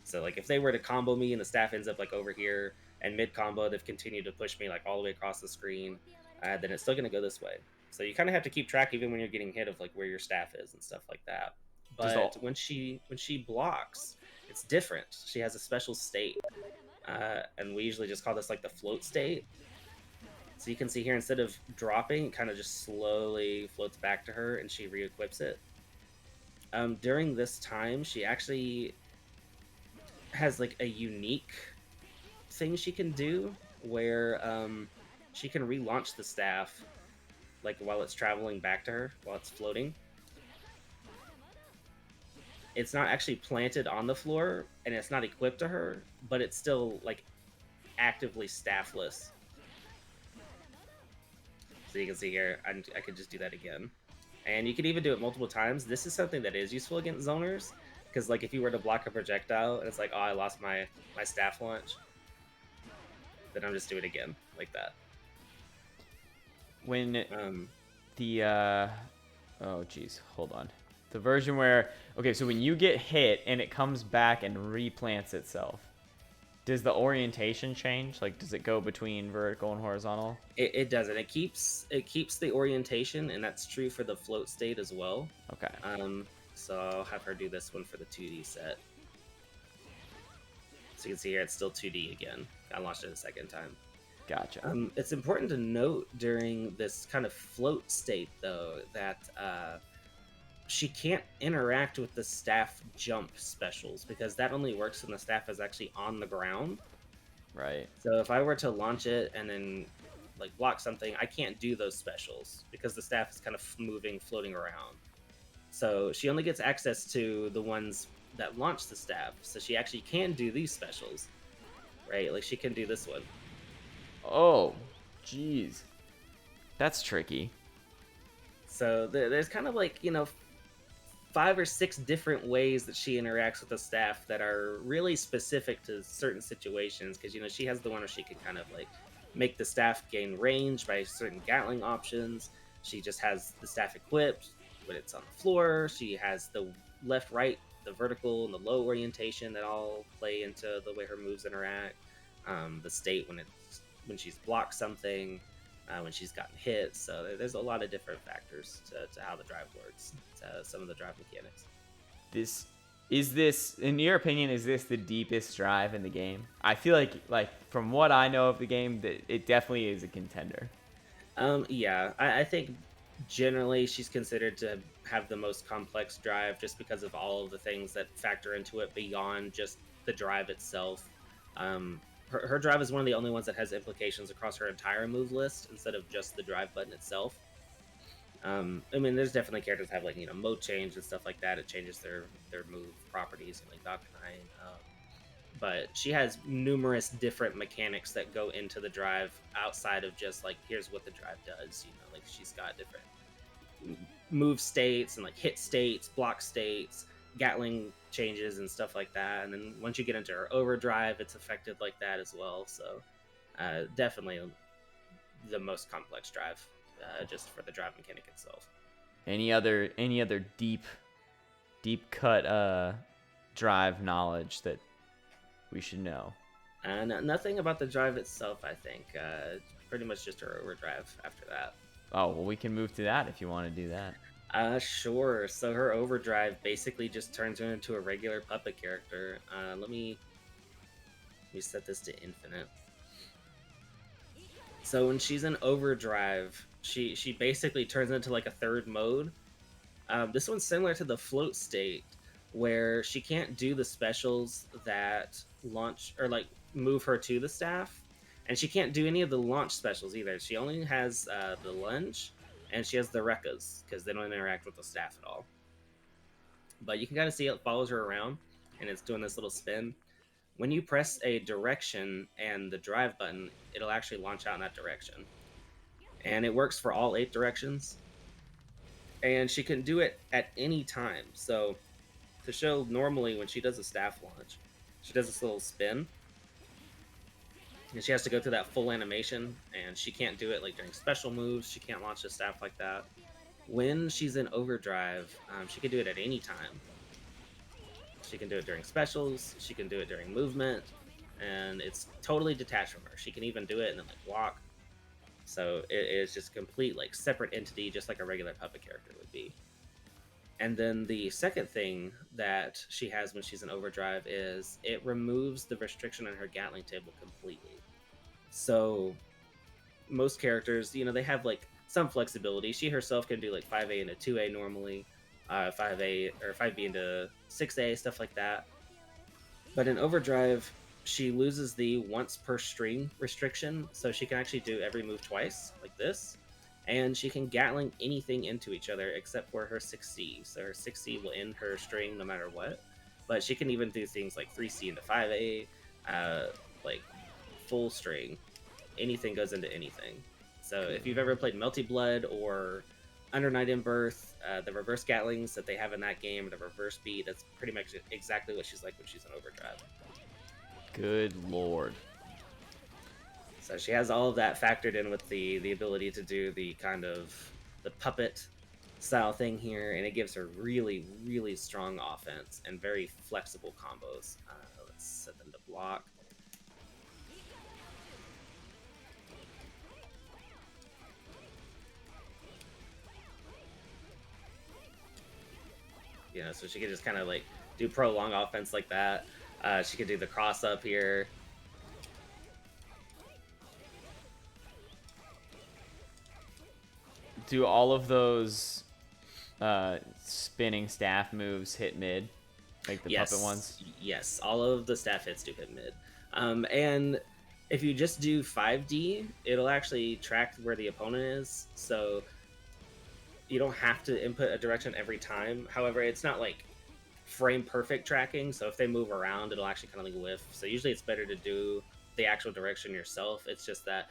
So like if they were to combo me and the staff ends up like over here and mid combo they've continued to push me like all the way across the screen, then it's still going to go this way. So you kind of have to keep track even when you're getting hit of like where your staff is and stuff like that. But when she blocks, it's different. She has a special state, and we usually just call this like the float state. So you can see here, instead of dropping, it kind of just slowly floats back to her and she re-equips it. During this time, she actually has like a unique thing she can do where she can relaunch the staff like while it's traveling back to her, while it's floating. It's not actually planted on the floor and it's not equipped to her, but it's still like actively staffless. So you can see here, I could just do that again. And you can even do it multiple times. This is something that is useful against zoners, because like if you were to block a projectile and it's like, oh, I lost my staff launch, then I'm just do it again like that. When oh geez, hold on. The version where, okay, so when you get hit and it comes back and replants itself, does the orientation change? Like, does it go between vertical and horizontal? It doesn't. It keeps the orientation, and that's true for the float state as well. Okay. So I'll have her do this one for the 2D set. So you can see here, it's still 2D again. I launched it a second time. Gotcha. It's important to note during this kind of float state, though, that she can't interact with the staff jump specials, because that only works when the staff is actually on the ground. Right. So if I were to launch it and then like block something, I can't do those specials because the staff is kind of moving, floating around. So she only gets access to the ones that launch the staff. So she actually can do these specials, right? Like she can do this one. Oh, jeez. That's tricky. So there's kind of like, 5 or 6 different ways that she interacts with the staff that are really specific to certain situations, because she has the one where she can kind of like make the staff gain range by certain Gatling options. She just has the staff equipped when it's on the floor. She has the left, right, the vertical, and the low orientation that all play into the way her moves interact. The state when she's blocked something, when she's gotten hit. So there's a lot of different factors to how the drive works, to some of the drive mechanics. This, in your opinion, is this the deepest drive in the game? I feel like from what I know of the game, that it definitely is a contender. Yeah, I think generally she's considered to have the most complex drive, just because of all of the things that factor into it beyond just the drive itself. Her drive is one of the only ones that has implications across her entire move list instead of just the drive button itself. I mean, there's definitely characters that have like mode change and stuff like that. It changes their move properties and like Doctrine. But she has numerous different mechanics that go into the drive outside of just like, here's what the drive does. Like she's got different move states and like hit states, block states, Gatling changes and stuff like that. And then once you get into her overdrive, it's affected like that as well. So definitely the most complex drive, just for the drive mechanic itself. Any other deep cut drive knowledge that we should know? Nothing about the drive itself, I think. Pretty much just her overdrive after that. Oh, well, we can move to that if you want to do that. Sure. So her overdrive basically just turns her into a regular puppet character. Let me set this to infinite. So when she's in overdrive, she basically turns into like a third mode. This one's similar to the float state, where she can't do the specials that launch or like move her to the staff, and she can't do any of the launch specials either. She only has the lunge, and she has the Rekkas, because they don't interact with the staff at all. But you can kind of see it follows her around, and it's doing this little spin. When you press a direction and the drive button, it'll actually launch out in that direction. And it works for all 8 directions. And she can do it at any time. So to show, normally when she does a staff launch, she does this little spin. And she has to go through that full animation, and she can't do it like during special moves. She can't launch the staff like that. When she's in overdrive, she can do it at any time. She can do it during specials. She can do it during movement, and it's totally detached from her. She can even do it and then like walk. So it is just a complete like separate entity, just like a regular puppet character would be. And then the second thing that she has when she's in overdrive is it removes the restriction on her Gatling table completely. So most characters, you know, they have like some flexibility. She herself can do like 5A into 2A normally, 5A or 5B into 6A, stuff like that. But in Overdrive, she loses the once per string restriction, so she can actually do every move twice, like this. And she can Gatling anything into each other except for her 6C. So her 6C will end her string no matter what. But she can even do things like 3C into 5A, like full string. Anything goes into anything. So if you've ever played Melty Blood or Under Night in Birth, the reverse Gatlings that they have in that game, the reverse beat, that's pretty much exactly what she's like when she's in Overdrive. Good lord. So she has all of that factored in with the ability to do the kind of the puppet style thing here, and it gives her really, really strong offense and very flexible combos. Let's set them to block. You know, so she can just kind of like do prolong offense like that. She could do the cross up here. Do all of those spinning staff moves hit mid? Like the puppet ones? Yes, all of the staff hits do hit mid. And if you just do 5D, it'll actually track where the opponent is. So you don't have to input a direction every time. However, it's not like frame perfect tracking. So if they move around, it'll actually kind of like whiff. So usually it's better to do the actual direction yourself. It's just that,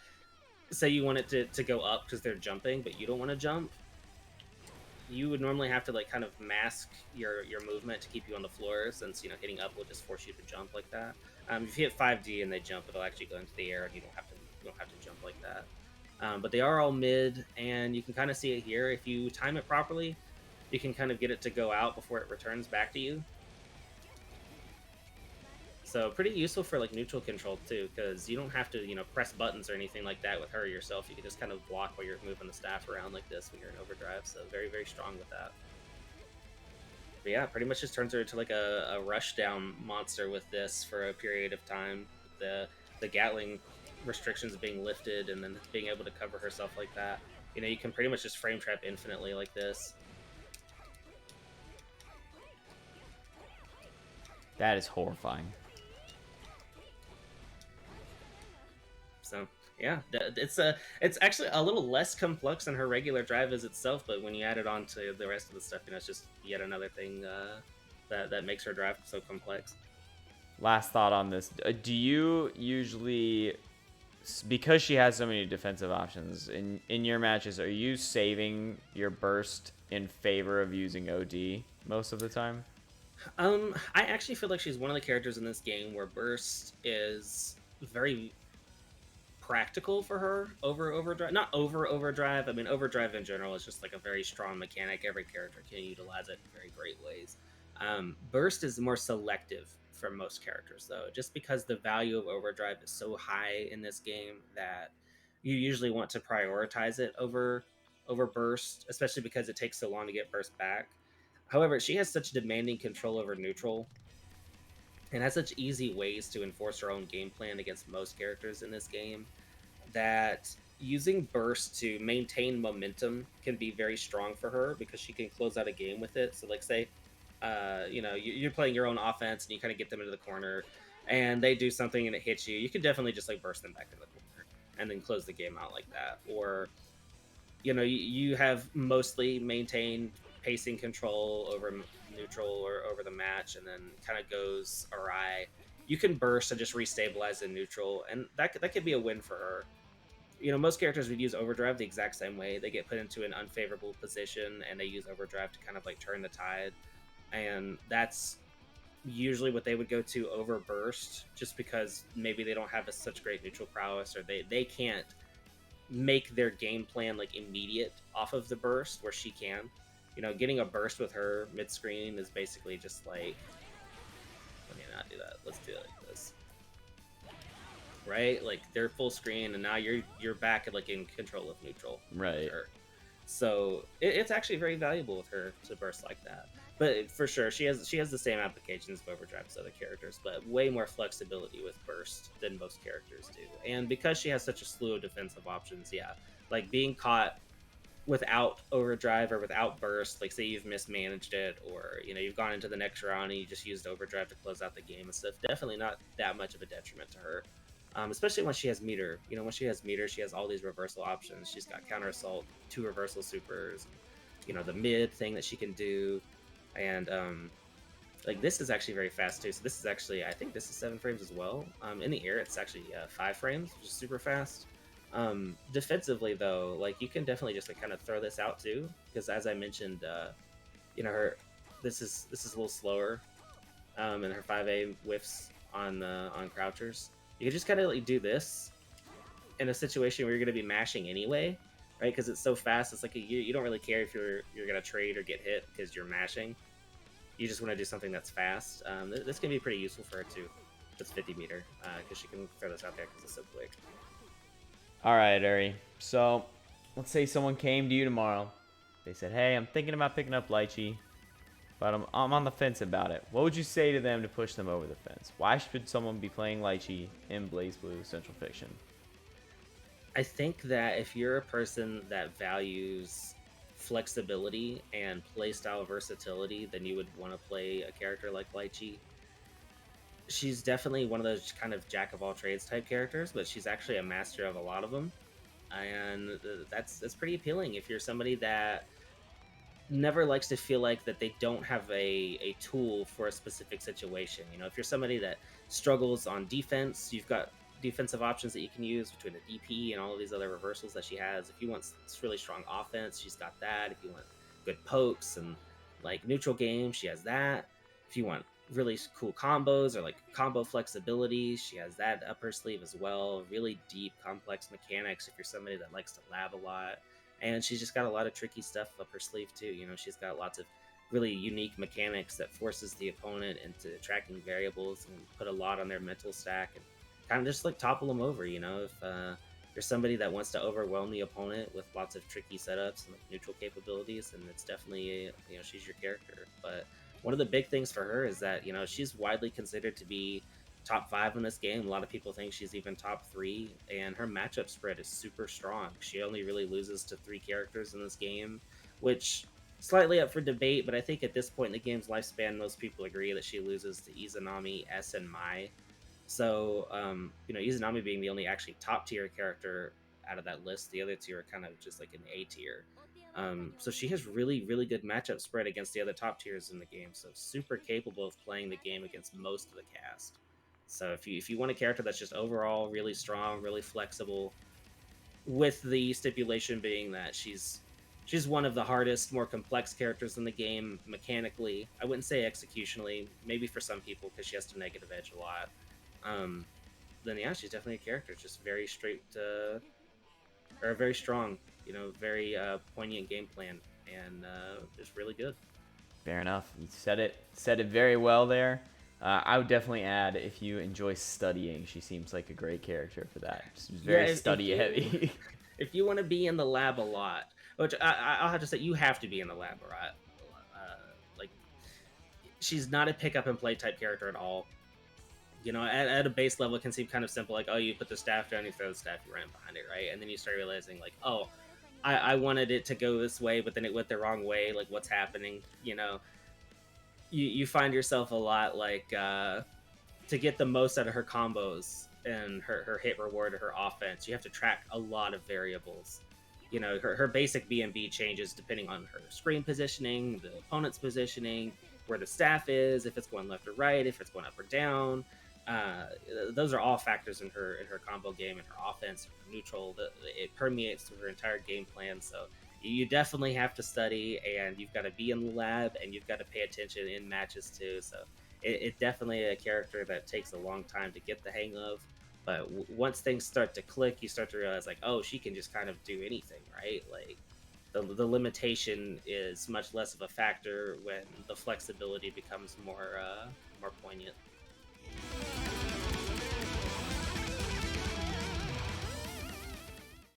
say you want it to go up because they're jumping, but you don't want to jump. You would normally have to like kind of mask your movement to keep you on the floor, since, you know, hitting up will just force you to jump like that. If you hit 5D and they jump, it'll actually go into the air, and you don't have to jump like that. But they are all mid, and you can kind of see it here. If you time it properly, you can kind of get it to go out before it returns back to you. So pretty useful for like neutral control too, because you don't have to, you know, press buttons or anything like that with her yourself. You can just kind of block while you're moving the staff around like this when you're in Overdrive. So very, very strong with that. But yeah, pretty much just turns her into like a rush down monster with this for a period of time. The Gatling restrictions being lifted and then being able to cover herself like that. You know, you can pretty much just frame trap infinitely like this. That is horrifying. So yeah, it's actually a little less complex than her regular drive is itself, but when you add it on to the rest of the stuff, you know, it's just yet another thing that makes her drive so complex. Last thought on this: do you usually, because she has so many defensive options in your matches, are you saving your burst in favor of using OD most of the time? I actually feel like she's one of the characters in this game where burst is very practical for her over Overdrive. Not over Overdrive. I mean, Overdrive in general is just like a very strong mechanic. Every character can utilize it in very great ways. Burst is more selective for most characters, though, just because the value of Overdrive is so high in this game that you usually want to prioritize it over Burst, especially because it takes so long to get Burst back. However, she has such demanding control over neutral and has such easy ways to enforce her own game plan against most characters in this game that using burst to maintain momentum can be very strong for her, because she can close out a game with it. So like, say you know, you're playing your own offense and you kind of get them into the corner and they do something and it hits you, you can definitely just like burst them back into the corner and then close the game out like that. Or, you know, you have mostly maintained pacing control over neutral or over the match, and then kind of goes awry, you can burst and just restabilize in neutral, and that could be a win for her. You know, most characters would use Overdrive the exact same way. They get put into an unfavorable position and they use Overdrive to kind of like turn the tide, and that's usually what they would go to over burst, just because maybe they don't have such great neutral prowess, or they can't make their game plan like immediate off of the burst where she can. You know, getting a burst with her mid-screen is basically just like, let me not do that. Let's do it like this. Right? Like they're full screen and now you're back at like in control of neutral. Right. So it's actually very valuable with her to burst like that. But for sure, she has the same applications of overdrive as other characters, but way more flexibility with burst than most characters do. And because she has such a slew of defensive options, yeah, like being caught without overdrive or without burst, like say you've mismanaged it, or you've gone into the next round and you just used overdrive to close out the game and stuff, definitely not that much of a detriment to her. Especially when she has meter. When she has meter, she has all these reversal options. She's got counter assault, 2 reversal supers, the mid thing that she can do, and like this is actually very fast too. So this is actually, I think this is 7 frames as well. In the air, it's actually 5 frames, which is super fast. Defensively though, like you can definitely just like kind of throw this out too, because as I mentioned, her this is a little slower, and her 5A whiffs on crouchers. You can just kind of like do this in a situation where you're going to be mashing anyway, right? Because it's so fast. It's like you don't really care if you're going to trade or get hit because you're mashing. You just want to do something that's fast. This can be pretty useful for her too. It's 50 meter, because she can throw this out there because it's so quick. All right, Uri. So let's say someone came to you tomorrow. They said, hey, I'm thinking about picking up Litchi, but I'm on the fence about it. What would you say to them to push them over the fence? Why should someone be playing Litchi in BlazBlue Central Fiction? I think that if you're a person that values flexibility and playstyle versatility, then you would want to play a character like Litchi. She's definitely one of those kind of jack of all trades type characters, but she's actually a master of a lot of them, and that's pretty appealing if you're somebody that never likes to feel like that they don't have a tool for a specific situation. If you're somebody that struggles on defense, you've got defensive options that you can use between the DP and all of these other reversals that she has. If you want really strong offense, she's got that. If you want good pokes and like neutral game, she has that. If you want really cool combos or like combo flexibility, she has that up her sleeve as well. Really deep, complex mechanics if you're somebody that likes to lab a lot. And she's just got a lot of tricky stuff up her sleeve too. She's got lots of really unique mechanics that forces the opponent into tracking variables and put a lot on their mental stack and kind of just like topple them over. If you're somebody that wants to overwhelm the opponent with lots of tricky setups and like neutral capabilities, and it's definitely she's your character. But one of the big things for her is that she's widely considered to be top 5 in this game. A lot of people think she's even top 3, and her matchup spread is super strong. She only really loses to 3 characters in this game, which slightly up for debate, but I think at this point in the game's lifespan, most people agree that she loses to Izanami, S, and Mai. So, Izanami being the only actually top tier character out of that list, the other two are kind of just like an A tier. So she has really, really good matchup spread against the other top tiers in the game. So super capable of playing the game against most of the cast. So if you want a character that's just overall really strong, really flexible, with the stipulation being that she's one of the hardest, more complex characters in the game mechanically. I wouldn't say executionally, maybe for some people because she has to negative edge a lot. Then yeah, she's definitely a character, just very straight, or very strong, very poignant game plan, and just really good. Fair enough. You said it very well there. I would definitely add, if you enjoy studying, she seems like a great character for that. She's very study heavy. If you want to be in the lab a lot, which I'll have to say, you have to be in the lab a lot. Like, she's not a pick up and play type character at all. At a base level, it can seem kind of simple, like, oh, you put the staff down, you throw the staff, you run behind it, right? And then you start realizing, like, oh, I wanted it to go this way, but then it went the wrong way. Like, what's happening? You find yourself a lot like, to get the most out of her combos and her hit reward or her offense, you have to track a lot of variables. Her basic B&B changes depending on her screen positioning, the opponent's positioning, where the staff is, if it's going left or right, if it's going up or down. Those are all factors in her combo game and her offense, her neutral. It permeates through her entire game plan. So you definitely have to study, and you've got to be in the lab, and you've got to pay attention in matches too. So it's definitely a character that takes a long time to get the hang of. But once things start to click, you start to realize, like, oh, she can just kind of do anything, right? Like, the limitation is much less of a factor when the flexibility becomes more poignant.